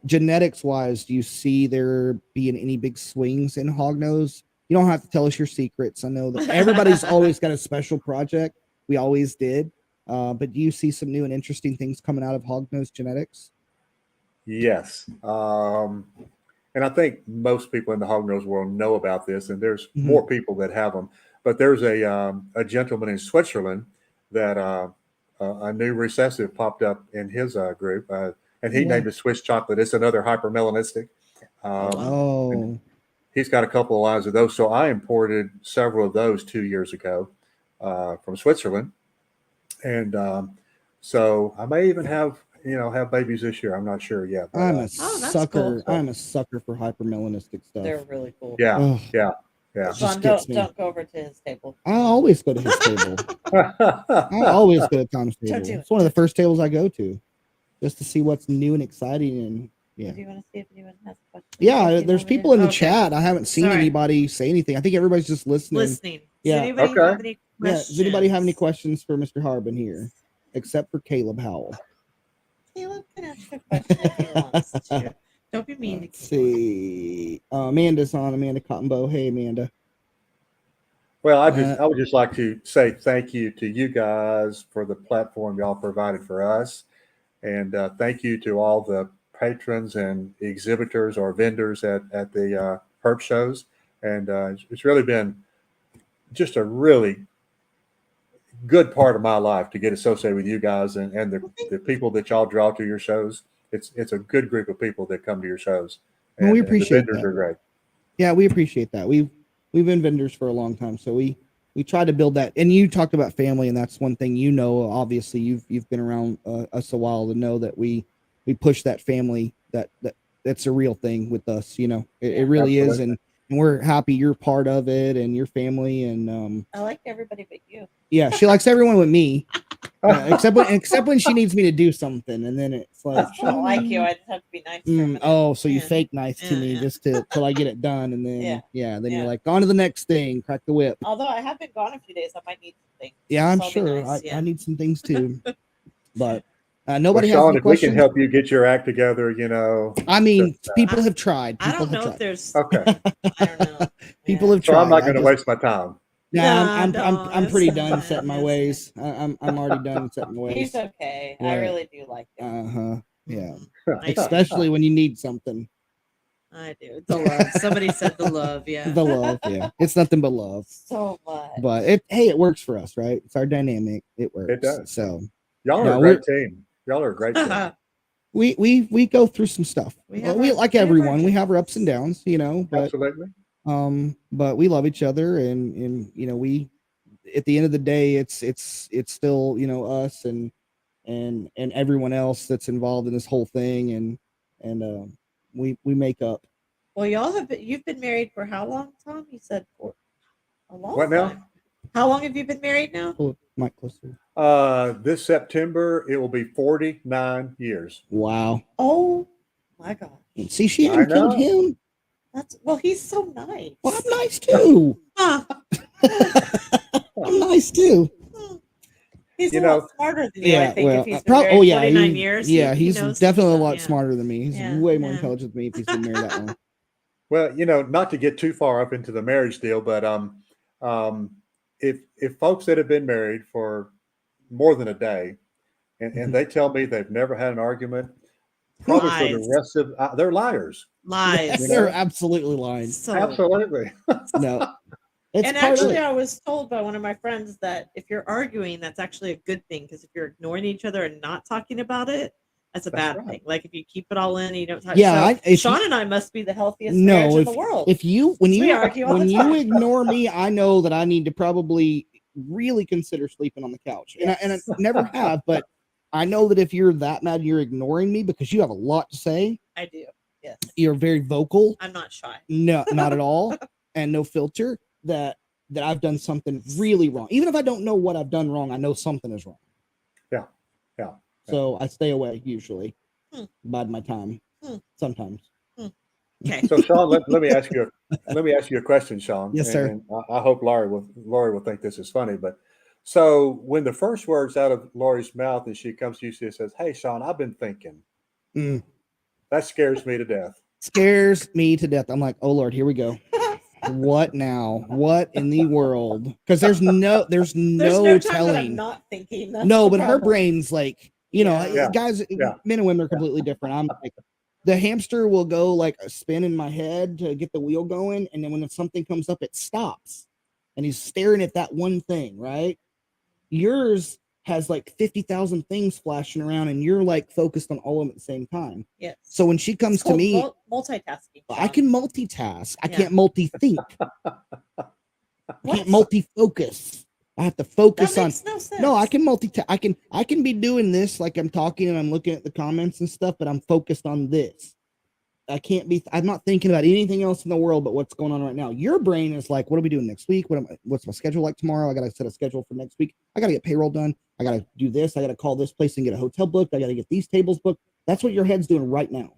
genetics wise, do you see there being any big swings in hognose? You don't have to tell us your secrets. I know that everybody's always got a special project. We always did. But do you see some new and interesting things coming out of hognose genetics? Yes. And I think most people in the hognose world know about this, and there's more people that have them. But there's a gentleman in Switzerland that a new recessive popped up in his group, and he named it Swiss chocolate. It's another hypermelanistic. He's got a couple of lines of those. So I imported several of those 2 years ago from Switzerland. And so I may even have have babies this year. I'm not sure yet. But, I'm a Oh, that's sucker. cool. I'm a sucker for hypermelanistic stuff. They're really cool. yeah, Ugh, yeah, just Sean, gets me. don't go over to his table. I always go to his table. I yeah. always go to Tom's Don't table. do it. It's one of the first tables I go to, just to see what's new and exciting. And yeah, Do you want to see if anyone has a question? yeah. There's people in the Okay. chat. I haven't seen Sorry. anybody say anything. I think everybody's just listening. Listening. Yeah. Does anybody Okay. have any Yeah. questions? Does anybody have any questions for Mr. Harbin here, except for Caleb Howell? Caleb can ask a question if he wants to. Don't be mean Let's to Caleb. see. Amanda's on. Amanda Cottonbow. Hey, Amanda. Well, I would just like to say thank you to you guys for the platform y'all provided for us, and thank you to all the patrons and exhibitors or vendors at the herp shows. And it's really been just a really good part of my life to get associated with you guys and the people that y'all draw to your shows. It's a good group of people that come to your shows. Well, we And the appreciate vendors that. are great. Yeah, we appreciate that. We've been vendors for a long time, so we try to build that. And you talked about family, and that's one thing obviously you've been around us a while to know that we push that family, that's a real thing with us. It really is, and we're happy you're part of it and your family. And I like everybody but you. yeah, she likes everyone with me. Except when she needs me to do something, and then it's like I don't like you. I just have to be nice. For a minute. Oh, so you Yeah. fake nice to me Yeah. just till I get it done, and then Yeah. then Yeah. you're like, on to the next thing, crack the whip. Although I have been gone a few days, I might need some things. Yeah, I'm So I'll be sure nice, I need some things too, but Well, nobody has Sean, any if we can questions. help you get your act together, I mean, just, people have tried. I People don't know have if tried. there's. okay. I don't know. People Yeah. have So tried. I'm not I going to just- waste my time. Nah, No, I'm pretty it's done fine. setting my It's ways. I'm already done setting my ways. He's okay. I Right. really do like him. Yeah. I do. Especially when you need something. I do. The love. Somebody said the love. Yeah. The love, yeah. It's nothing but love. So much. But it works for us, right? It's our dynamic. It works. It does. So Y'all are No, a great team. Y'all are a great team. we go through some stuff. We We have like our everyone. We days. have our ups and downs, but Absolutely. but we love each other, and we at the end of the day it's still us and everyone else that's involved in this whole thing, and we make up. Well, you've been married for how long, Tom? You said for a long What now? time. How long have you been married now? Pull it mic closer. This September, it will be 49 years. Wow. Oh my gosh. See, she I hadn't killed know. him. He's so nice. Well, I'm nice too. Huh. I'm nice too. He's You a know, lot smarter than you, I think, if he's been oh married yeah, 49 years. Yeah, he he's knows definitely a some lot stuff, smarter than me. He's Yeah, way more yeah. intelligent than me if he's been married that long. Well, not to get too far up into the marriage deal, but if folks that have been married for more than a day, and they tell me they've never had an argument, probably for the Lies. rest of they're liars. Lies. They're absolutely lying. So, Absolutely. No, it's and part of actually, it. I was told by one of my friends that if you're arguing, that's actually a good thing, because if you're ignoring each other and not talking about it, that's a That's bad right. thing. Like if you keep it all in and you don't talk. Yeah, So Sean and I must be the healthiest No, marriage in the world. If you when We you argue all when the you time. ignore me, I know that I need to probably really consider sleeping on the couch. And I never have, but I know that if you're that mad, you're ignoring me because you have a lot to say. I do. Yes. You're very vocal. I'm not shy. No, not at all, and no filter. That I've done something really wrong. Even if I don't know what I've done wrong, I know something is wrong. Yeah. So I stay away usually. Bide my time. Sometimes. Okay. So Sean, let me ask you a question, Sean. Yes, sir. And I hope Laurie will think this is funny, but so when the first words out of Laurie's mouth and she comes to you, she says, "Hey, Sean, I've been thinking." That scares me to death. Scares me to death. I'm like, oh Lord, here we go. What now? What in the world? Because there's no There's no time that I'm telling. not thinking. That's No, the but her problem. brain's like, Yeah. guys, Yeah. men and women are completely different. I'm like, the hamster will go like a spin in my head to get the wheel going, and then when something comes up, it stops, and he's staring at that one thing. Right? Yours has like 50,000 things flashing around, and you're like focused on all of them at the same time. Yes. So when she comes It's to called me, multitasking. I Sean. can multitask. I Yeah. can't multi-think. I can't What? multi-focus. I have to focus That on. makes no sense. No, I can multitask. I can be doing this like I'm talking and I'm looking at the comments and stuff, but I'm focused on this. I can't be. I'm not thinking about anything else in the world but what's going on right now. Your brain is like, what are we doing next week? What's my schedule like tomorrow? I got to set a schedule for next week. I got to get payroll done. I got to do this. I got to call this place and get a hotel booked. I got to get these tables booked. That's what your head's doing right now.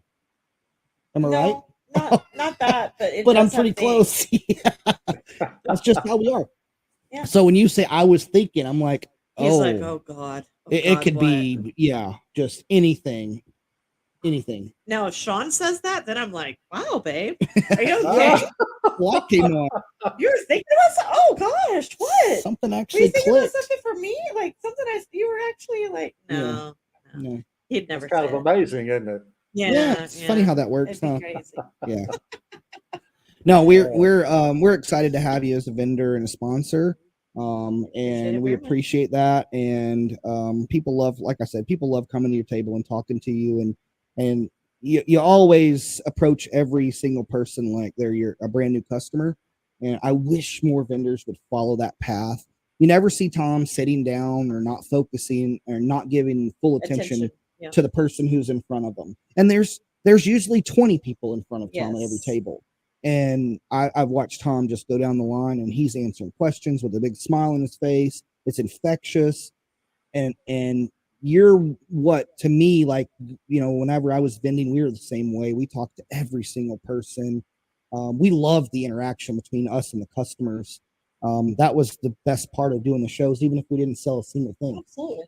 Am I right? Not that, but but I'm pretty close. Yeah. That's just how we are. Yeah. So when you say I was thinking, I'm like, he's like, oh God. It could be, just anything. Now, if Sean says that, then I'm like, wow, babe, are you okay? What came on? You were thinking about something? Oh gosh, what? Something were actually you thinking clicked. about something for me? Like something you were actually like, no. He'd never. It's kind of amazing, isn't it? Yeah, it's funny how that works. It'd be crazy. Yeah. No, we're excited to have you as a vendor and a sponsor. And we appreciate that. And people love, like I said, people love coming to your table and talking to you, and you always approach every single person like they're a brand new customer. And I wish more vendors would follow that path. You never see Tom sitting down or not focusing or not giving full attention. To the person who's in front of them. And there's usually 20 people in front of Tom at every table. And I've watched Tom just go down the line and he's answering questions with a big smile on his face. It's infectious. And you're what, to me, like, whenever I was vending, we were the same way. We talked to every single person. We loved the interaction between us and the customers. That was the best part of doing the shows, even if we didn't sell a single thing. Absolutely.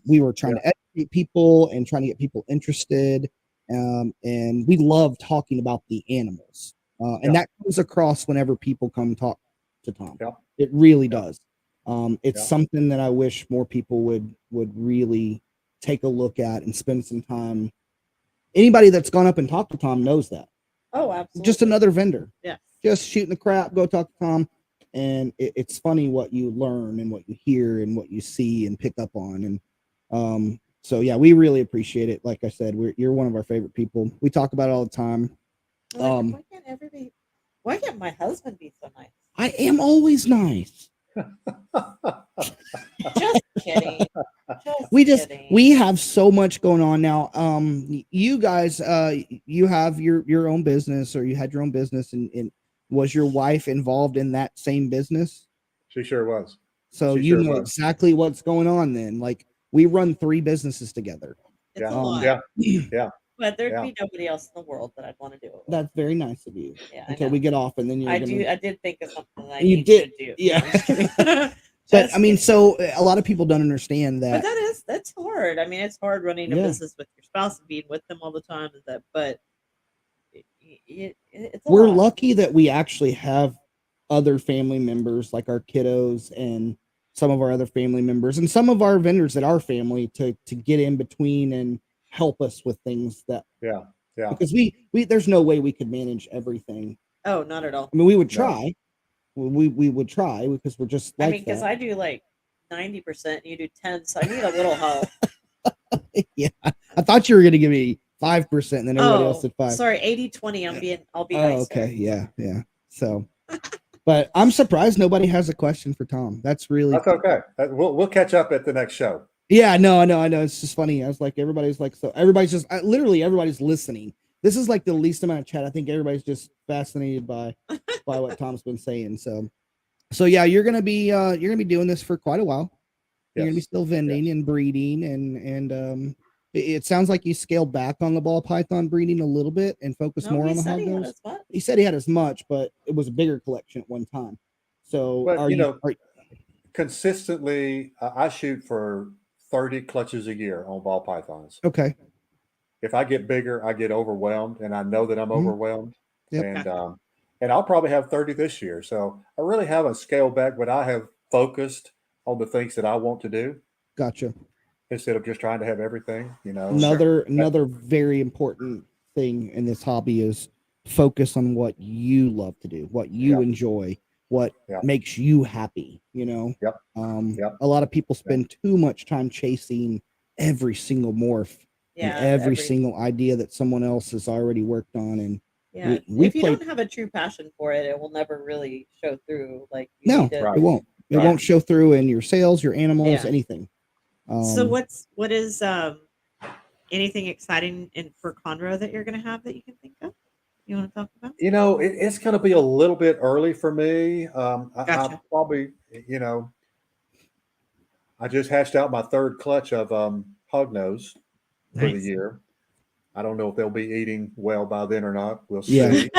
We were trying to educate people and trying to get people interested. And we love talking about the animals. And that comes across whenever people come talk to Tom. It really does. It's something that I wish more people would really take a look at and spend some time. Anybody that's gone up and talked to Tom knows that. Oh, absolutely. Just another vendor. Yeah. Just shooting the crap, go talk to Tom. And it's funny what you learn and what you hear and what you see and pick up on. And so, yeah, we really appreciate it. Like I said, you're one of our favorite people. We talk about it all the time. Why can't my husband be so nice? I am always nice. Just kidding. We have so much going on now. You guys, you have your own business, or you had your own business, and was your wife involved in that same business? She sure was. So you know exactly what's going on then. Like, we run 3 businesses together. It's a lot. Yeah. But there'd be nobody else in the world that I'd want to do it with. That's very nice of you. Yeah, until we get off, and then I did think of something that you did to do. Yeah. But I mean, so a lot of people don't understand that. But that's hard. I mean, it's hard running a business with your spouse and being with them all the time. But we're lucky that we actually have other family members, like our kiddos and some of our other family members and some of our vendors that are family to get in between and help us with things that because we there's no way we could manage everything. Oh, not at all. I mean, we would try. We would try because we're just like, I mean, because I do like 90%, you do 10%, so I need a little help. Yeah, I thought you were gonna give me 5%, and then everybody else did 5%. Sorry, 80-20. I'll be nicer. Okay, yeah. So, but I'm surprised nobody has a question for Tom. That's okay. We'll catch up at the next show. Yeah, no, I know. It's just funny. I was like, everybody's just literally everybody's listening. This is like the least amount of chat. I think everybody's just fascinated by what Tom's been saying. So yeah, you're gonna be doing this for quite a while. You're gonna be still vending and breeding, and it sounds like you scaled back on the ball python breeding a little bit and focused more on the hognose. He said he had as much, but it was a bigger collection at one time. So consistently, I shoot for 30 clutches a year on ball pythons. Okay. If I get bigger, I get overwhelmed, and I know that I'm overwhelmed. Yep. And I'll probably have 30 this year. So I really haven't scaled back, but I have focused on the things that I want to do. Gotcha. Instead of just trying to have everything, Another very important thing in this hobby is focus on what you love to do, what you enjoy, what makes you happy. A lot of people spend too much time chasing every single morph. And every single idea that someone else has already worked on, and if you don't have a true passion for it, it will never really show through. Like it won't. It won't show through in your sales, your animals, Yeah. anything. So what is anything exciting for Conroe that you're going to have that you can think of? You want to talk about? It's going to be a little bit early for me. I Gotcha. probably, I just hatched out my third clutch of hognose for the Nice. year. I don't know if they'll be eating well by then or not. We'll Yeah. see.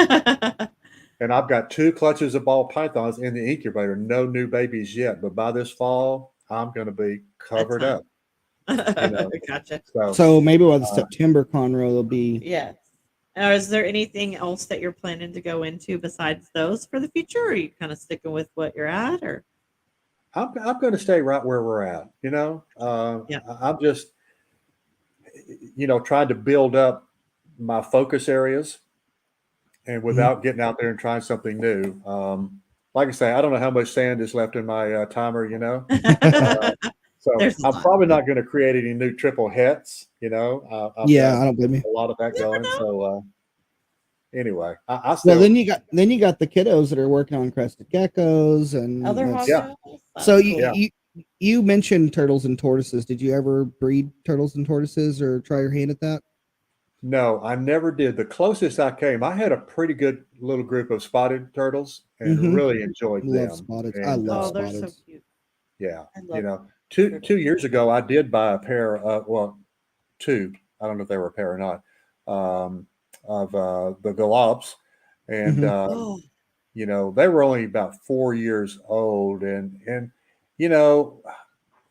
And I've got 2 clutches of ball pythons in the incubator. No new babies yet, but by this fall, I'm going to be covered fine. up. Gotcha. So maybe by the September Conroe, there'll be. Yes. Now, is there anything else that you're planning to go into besides those for the future? Or are you kind of sticking with what you're at, or? I'm going to stay right where we're at. Yeah. I'm just, trying to build up my focus areas, and without getting out there and trying something new. Like I say, I don't know how much sand is left in my timer. So There's a I'm lot. probably not going to create any new triple hets. I've Yeah, got I don't blame you. a lot of that You never going. know. So anyway, I Well, still. then you got the kiddos that are working on crested geckos and Other that's- hog Yeah. nose? So That's you, cool. you mentioned turtles and tortoises. Did you ever breed turtles and tortoises or try your hand at that? No, I never did. The closest I came, I had a pretty good little group of spotted turtles and Mhm. really enjoyed Love them. spotted. I And love Oh, they're so spotted. cute. yeah, I love two turtles. years ago, I did buy a pair of, well, 2. I don't know if they were a pair or not, of the galops, and Mhm. Oh, they were only about 4 years old, and you know,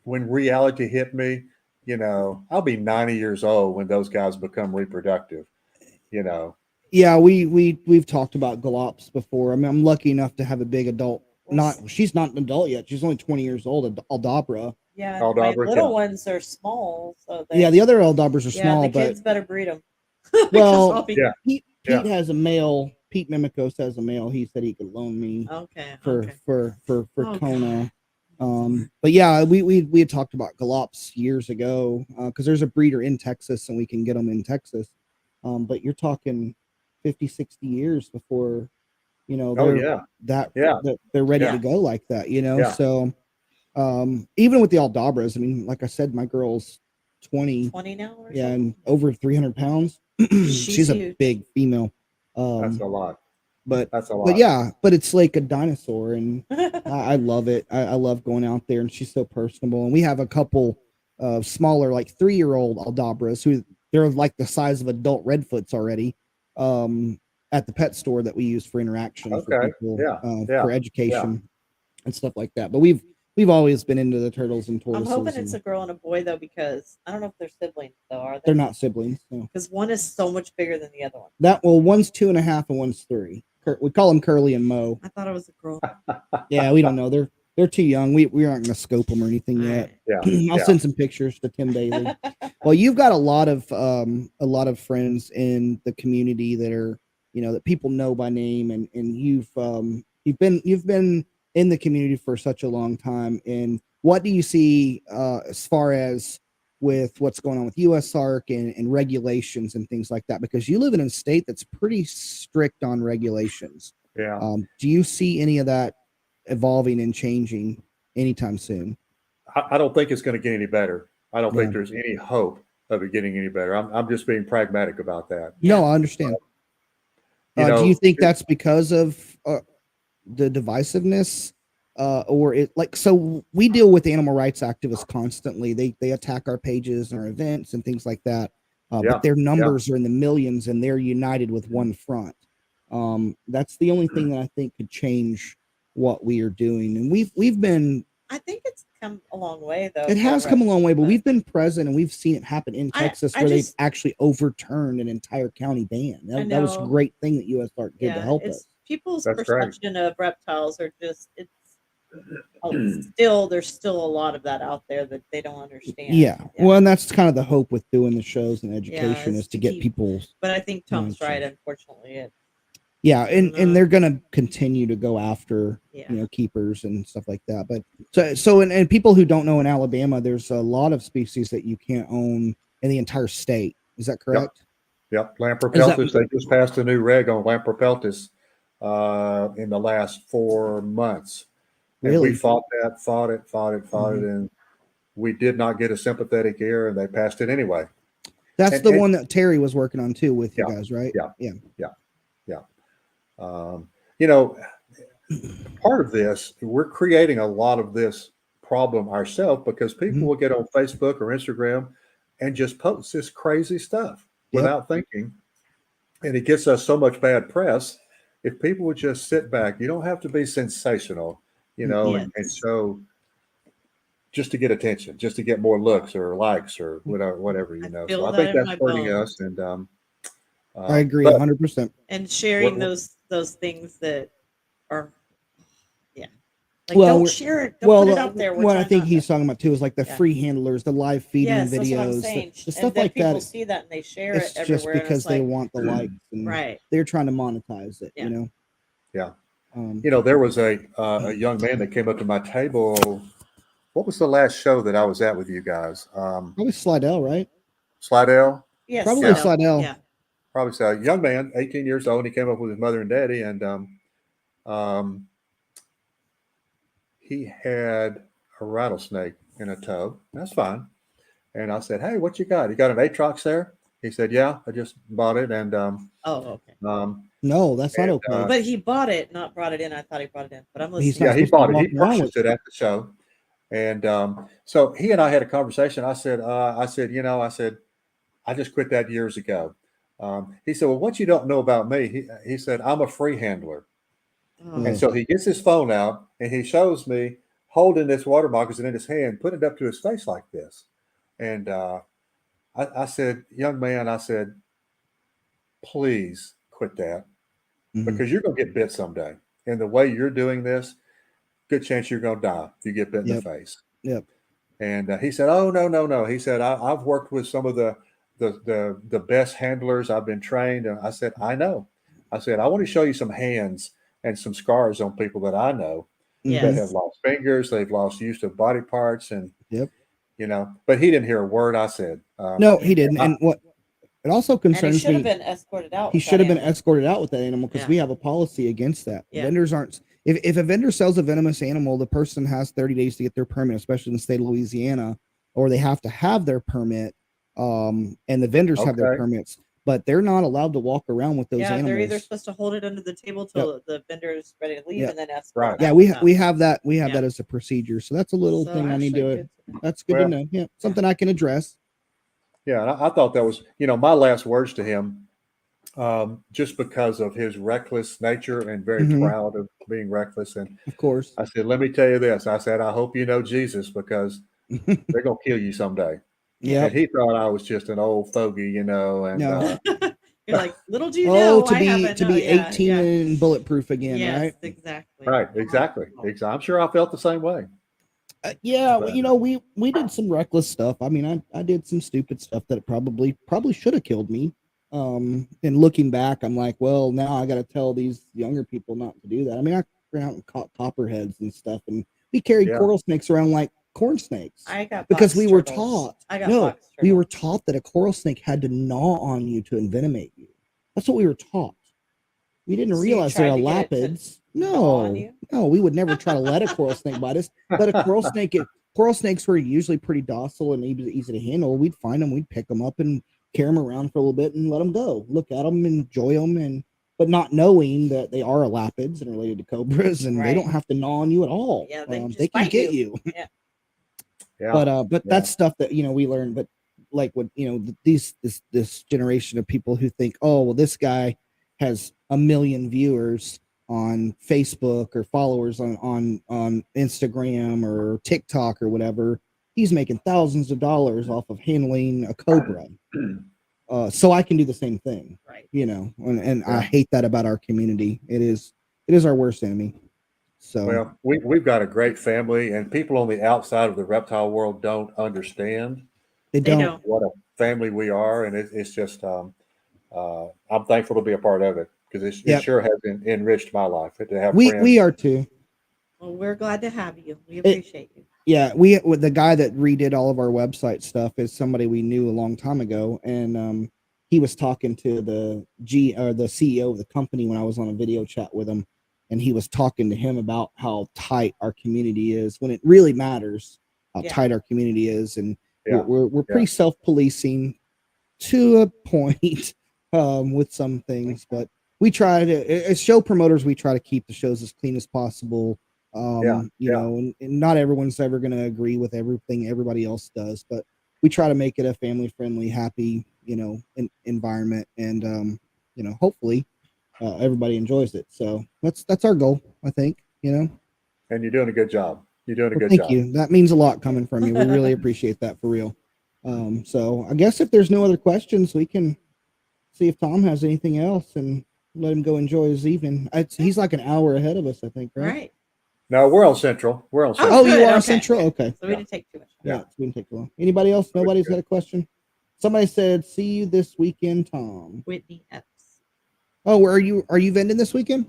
when reality hit me, I'll be 90 years old when those guys become reproductive. You know, Yeah, we've talked about galops before. I mean, I'm lucky enough to have a big adult. She's not an adult yet. She's only 20 years old. Aldabra. yeah. My Aldabra, little yeah. ones are small, so Yeah, the other Aldabras are small, the but kids better breed them. well, Yeah. Pete Yeah. has a male. Pete Mimikos has a male. He said he could loan me Okay. for Oh, Kona. But yeah, we had talked about galops years ago because there's a breeder in Texas and we can get them in Texas. But you're talking 50, 60 years before Oh they're yeah. that Yeah. they're ready Yeah. to go like that. Yeah. So even with the Aldabras, I mean, like I said, my girl's 20, 20 now or yeah, something? and over 300 pounds. She's a huge. big female. That's a lot. But That's a lot. yeah, but it's like a dinosaur, and I love it. I love going out there, and she's so personable. And we have a couple of smaller, like 3-year-old Aldabras who they're like the size of adult redfoots already. At the pet store that we use for interaction for Okay. people, Yeah. for education and stuff like that. But we've always been into the turtles and I'm tortoises. hoping it's a girl and a boy though, because I don't know if they're siblings though, are they? They're not siblings. No. Because one is so much bigger than the other one. One's 2.5 and one's 3. We call them Curly and Mo. I thought it was a girl. Yeah, we don't know. They're too young. We aren't going to scope them or anything yet. Right. Yeah. I'll send some pictures to Tim Bailey. Well, you've got a lot of friends in the community that are that people know by name, and you've been in the community for such a long time. And what do you see as far as with what's going on with USARC and regulations and things like that? Because you live in a state that's pretty strict on regulations. Yeah. Do you see any of that evolving and changing anytime soon? I don't think it's going to get any better. I don't think Yeah. there's any hope of it getting any better. I'm just being pragmatic about that. No, I understand. Do you think that's because of the divisiveness, or it so we deal with animal rights activists constantly. They attack our pages and our events and things like that. But their numbers are in the millions, and they're united with one front. That's the only thing that I think could change what we are doing, and we've been. I think it's come a long way though. It has come a long way, but we've been present and we've seen it happen in Texas where they've actually overturned an entire county ban. That was a great thing that USARC did to help us. People's That's perception of reptiles are just there's still a lot of that out there that they don't understand. Yeah. Well, and that's kind of the hope with doing the shows and education is to get people. But I think Tom's right. Unfortunately, and they're going to continue to go after keepers and stuff like that. But so and people who don't know, in Alabama, there's a lot of species that you can't own in the entire state. Is that correct? Yep. Lamprey peltis. They just passed a new reg on Lamprey peltis in the last 4 months. And we Really? fought it, and we did not get a sympathetic ear, and they passed it anyway. That's the And one that Terry was working on too with you yeah, guys, right? yeah, Yeah. yeah. You know, part of this, we're creating a lot of this problem ourselves because people Mhm. will get on Facebook or Instagram and just post this crazy stuff Yep. without thinking. And it gets us so much bad press. If people would just sit back, you don't have to be sensational, and Yes. show just to get attention, just to get more looks or likes or whatever. I So feel I that think in that's my hurting bones. us. And I agree but 100%. And sharing we're, those things that are, yeah, like Well, don't share it, don't put it out there. We're what I trying think not he's to. talking about too is like the Yeah. free handlers, the live feeding Yes, that's what I'm videos, saying. the And stuff then like people that. see that and they share It's it just everywhere. And because it's they like, want the likes and right. they're trying to monetize it, Yeah. yeah. Um, There was a young man that came up to my table. What was the last show that I was at with you guys? probably Slidell, right? Slidell? Yes. Probably Yeah. Slidell. Yeah. Probably so. A young man, 18 years old. And he came up with his mother and daddy, and um, he had a rattlesnake in a tub. That's fine. And I said, "Hey, what you got? You got an Atrox there?" He said, "Yeah, I just bought it." And Oh, okay. No, that's not and, okay. But he bought it, not brought it in. I thought he brought it in, but I'm He's listening. not yeah, he supposed to be bought it. He walking around with purchased it at the show. And so he and I had a conversation. I said, I said, I just quit that years ago. He said, well, what you don't know about me, he said, I'm a free handler. Oh, And so he gets his phone out and he shows me holding this water moccasin in his hand, putting it up to his face like this. And I said, young man, I said, please quit that Mhm. because you're going to get bit someday. And the way you're doing this, good chance you're going to die if you get bit in the Yep. face. Yep. And he said, "Oh no." He said, "I've worked with some of the best handlers. I've been trained." And I said, "I know." I said, "I want to show you some hands and some scars on people that I know that Mhm. have yes. lost fingers, they've lost use of body parts, and Yep. But he didn't hear a word I said. No, Yeah. he didn't. I, And what it also And he concerns should have me, been escorted out he with should that have been animal. escorted out with that animal because Yeah. we have a policy against that. Yeah. Vendors aren't. If a vendor sells a venomous animal, the person has 30 days to get their permit, especially in the state of Louisiana, or they have to have their permit. And the vendors have their okay, permits, but they're not allowed to walk around with those Yeah, they're either animals. supposed to hold it under the table Yep. till the vendor is ready to leave Yep. and then escort right. it Yeah, out. we have that. We have Yeah. that as a procedure. So that's a little So thing I need actually to. good to know. That's good to Well, know. Yeah, something I can address. yeah, and I thought that was my last words to him, just because of his reckless nature and very Mhm. proud of being reckless. And Of course. I said, let me tell you this. I said, I hope you know Jesus because they're going to kill you someday. Yeah. And Yep. he thought I was just an old fogey, and No. You're like, little do you Oh, know, to I be haven't. to No, be yeah, 18 yeah. and bulletproof again, Yes, right? exactly. right, exactly. I'm sure I felt the same way. Yeah, But we did some reckless stuff. I mean, I did some stupid stuff that probably should have killed me. And looking back, I'm like, well, now I got to tell these younger people not to do that. I mean, I ran out and caught copperheads and stuff, and we carried yeah, coral snakes around like corn snakes I got because box we were turtles. taught. I got No, box we were turtles. taught that a coral snake had to gnaw on you to envenomate you. That's what we were taught. We didn't So you realize they're tried to get it to lapids. gnaw on No, you? no, we would never try to let a coral snake bite us. But a coral snakes were usually pretty docile and easy to handle. We'd find them, we'd pick them up and carry them around for a little bit and let them go. Look at them, enjoy them, but not knowing that they are lapids and related to cobras, and they Right. don't have to gnaw on you at all. Yeah, they just they can bite get you. you. Yeah. yeah, But yeah, that's stuff that we learned. But like what this generation of people who think, oh well, this guy has 1 million viewers on Facebook or followers on Instagram or TikTok or whatever. He's making thousands of dollars off of handling a cobra. So I can do the same thing. Right. And I yeah. hate that about our community. It is our worst enemy. So Well, we've got a great family, and people on the outside of the reptile world don't understand they They don't. don't. what a family we are, and it's just I'm thankful to be a part of it because it Yep. sure has enriched my life to have We friends. are too. Well, we're glad to have you. We appreciate you. Yeah, the guy that redid all of our website stuff is somebody we knew a long time ago, and he was talking to the CEO of the company when I was on a video chat with him, and he was talking to him about how tight our community is when it really matters how tight our community is, and we're pretty self-policing to a point with some things, but we try to, as show promoters, we try to keep the shows as clean as possible. You know, and not everyone's ever going to agree with everything everybody else does, but we try to make it a family friendly, happy, you know, environment, and you know, hopefully everybody enjoys it. So that's our goal, I think, you know. And you're doing a good job. You're doing a good Thank job. you. That means a lot coming from you. We really appreciate that, for real. So I guess if there's no other questions, we can see if Tom has anything else and let him go enjoy his evening. He's like an hour ahead of us, I think, right? Right. No, we're on Central. We're on Central. Oh, you are Okay. Central? Okay. So we didn't take too much. Yeah, we didn't take too long. Anybody else? Nobody's got a question? Somebody said, see you this weekend, Tom. Whitney Epps. Oh, are you vending this weekend?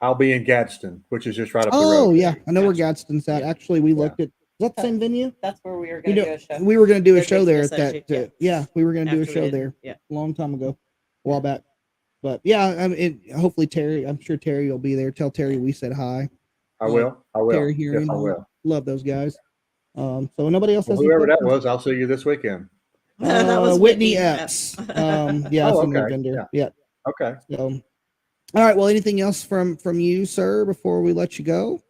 I'll be in Gadsden, which is just right up the road. Oh, yeah. I know where Gadsden's at. Actually, we looked at, is that the same venue? That's where we were going to do a show. We were going to do a They're show there just at that. Yeah, we were going to do a After show we there did, a long time ago, a while back. But yeah, I mean, hopefully Terry, I'm sure Terry will be there. Tell Terry we said hi. I will. Terry here. Yes, I will. Love those guys. So nobody else has Whoever that was, I'll see you this weekend. That was Whitney Epps. Yeah, Oh, from the okay. vendor. Yeah. Okay. So, all right. Well, anything else from you, sir, before we let you go?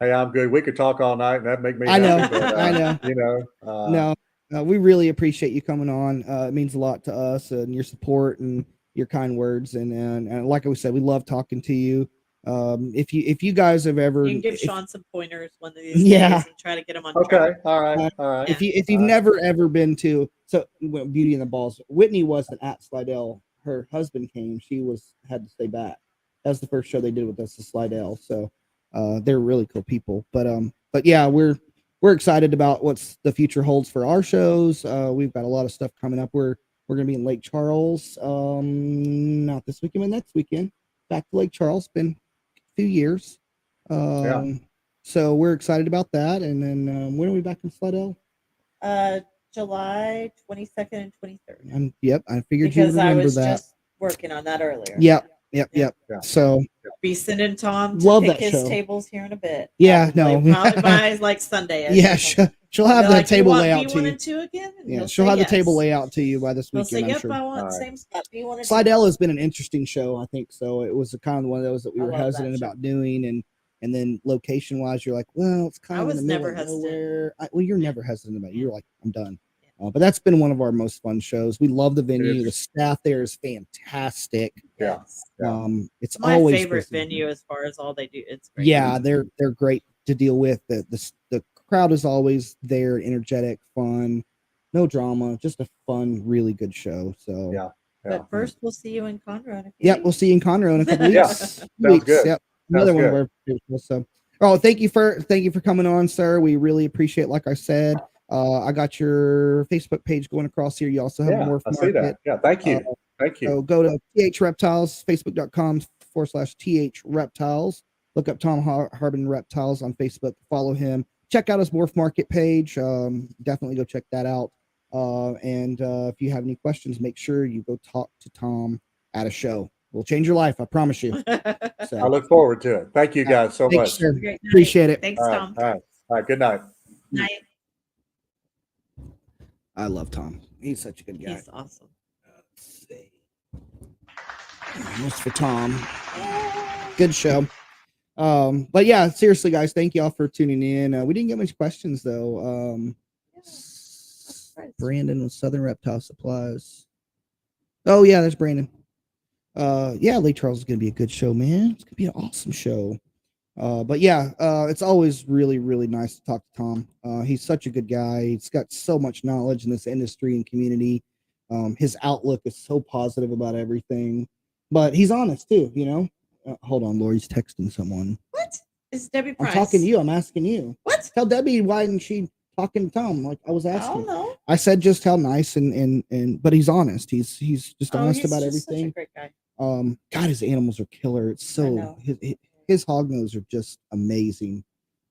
Hey, I'm good. We could talk all night, and that'd make me I know. happy, but, I know. You know. No, we really appreciate you coming on. It means a lot to us, and your support and your kind words. And like I said, we love talking to you. If you guys have ever, You can give Sean some pointers one of these Yeah. days and try to get him on Okay. track. All right. All right. if you've never ever been to Beauty and the Balls, Whitney wasn't at Slidell. Her husband came. She had to stay back. That was the first show they did with us, the Slidell. So they're really cool people. But yeah, we're excited about what's the future holds for our shows. We've got a lot of stuff coming up. We're gonna be in Lake Charles. Not this weekend, but next weekend. Back to Lake Charles. Been a few years. So we're excited about that. And then when are we back in Slidell? July 22nd and 23rd. Yep, I figured Because you I remember was that. just working on that earlier. Yep. Yeah. So Be sending Tom to Love pick that his show. tables here in a bit. Yeah, Probably by like Sunday. yeah, she'll have the table layout to you. B1 and 2 again? And Yeah, he'll she'll say have the yes. table layout to you by this He'll weekend. say, I'm yep, sure. I want the All right. same spot. B1 and 2. Slidell has been an interesting show, I think. So it was kind of one of those that we I were love that hesitant show. about doing, and then location wise, you're like, well, it's kind I of in was the middle never of hesitant. nowhere. Well, you're never hesitant about it. You're like, I'm done. But that's been one of our most fun shows. We love the venue. The staff there is fantastic. Yeah. It's My always favorite busy. venue as far as all they do. It's great. Yeah, they're great to deal with. The crowd is always there, energetic, fun, no drama, just a fun, really good show. So Yeah. But first, we'll see you in Conroe. in a few yeah, we'll see you in Conroe in a couple Yeah. weeks. Sounds Weeks. good. Yep. Another Sounds one of our people. So thank you for coming on, sir. We really appreciate, like I said. I got your Facebook page going across here. You also have a Morph I see Market. that. Yeah. Thank you. Thank you. So go to TH Reptiles, Facebook.com/TH Reptiles. Look up Tom Harbin Reptiles on Facebook. Follow him. Check out his Morph Market page. Definitely go check that out. And if you have any questions, make sure you go talk to Tom at a show. We'll change your life. I promise you. So, I look forward to it. Thank you guys so thanks, much. sir. Great night. Appreciate it. Thanks, All right. Tom. All right. All right. Good night. Night. I love Tom. He's such a good guy. He's awesome. Let's see. Just for Tom. Good show. But yeah, seriously, guys, thank y'all for tuning in. We didn't get much questions though. Brandon with Southern Reptile Supplies. Oh yeah, there's Brandon. Yeah, Lake Charles is gonna be a good show, man. It's gonna be an awesome show. But yeah, it's always really, really nice to talk to Tom. He's such a good guy. He's got so much knowledge in this industry and community. His outlook is so positive about everything, but he's honest too, you know. Hold on, Lori's texting someone. What? It's Debbie Price. I'm talking to you. I'm asking you. What? Tell Debbie why isn't she talking to Tom? Like I was asking. I don't know. I said just how nice and but he's honest. He's just honest he's about just everything. Such a great guy. God, his animals are killer. It's so his hognose are just amazing.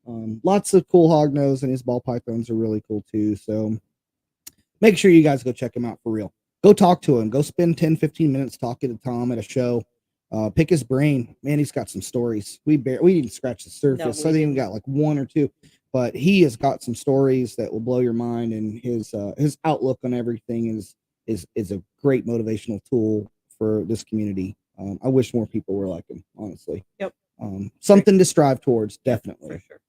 Lots of cool hognose, and his ball pythons are really cool too. So make sure you guys go check him out for real. Go talk to him. Go spend 10-15 minutes talking to Tom at a show. Pick his brain, man. He's got some stories. We didn't scratch the surface. So I think we got like one or two, but he has got some stories that will blow your mind, and his outlook on everything is a great motivational tool for this community. I wish more people were like him, honestly. Yep. Something to strive towards, definitely. For sure.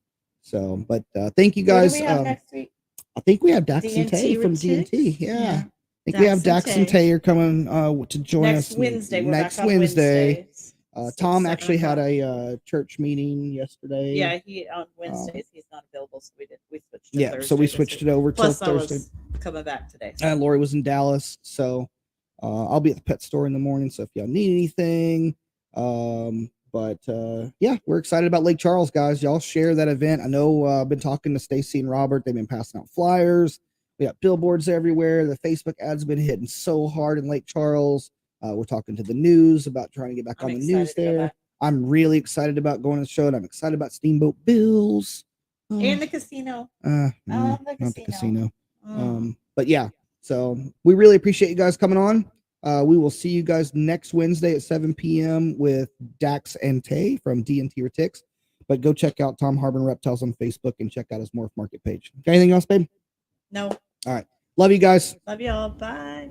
So, but thank you guys. What do we have next week? I think we have Dax and Tay from D&T. Yeah. I think we have Dax and Tay are coming to join us Wednesday. Next Wednesday. Tom actually had a church meeting yesterday. Yeah, he on Wednesdays he's not available, so we switched. To Thursday so we switched it over till Thursday. I was coming back today. And Lori was in Dallas, so I'll be at the pet store in the morning. So if y'all need anything, yeah, we're excited about Lake Charles, guys. Y'all share that event. I know I've been talking to Stacy and Robert. They've been passing out flyers. We got billboards everywhere. The Facebook ads have been hitting so hard in Lake Charles. We're talking to the news about trying to get back on the news there. I'm really excited about going to the show, and I'm excited about Steamboat Bills. And the casino. Not the casino. But yeah, so we really appreciate you guys coming on. We will see you guys next Wednesday at 7 p.m. with Dax and Tay from D&T Reptiles. But go check out Tom Harbin Reptiles on Facebook and check out his Morph Market page. Got anything else, babe? No. All right. Love you guys. Love y'all. Bye.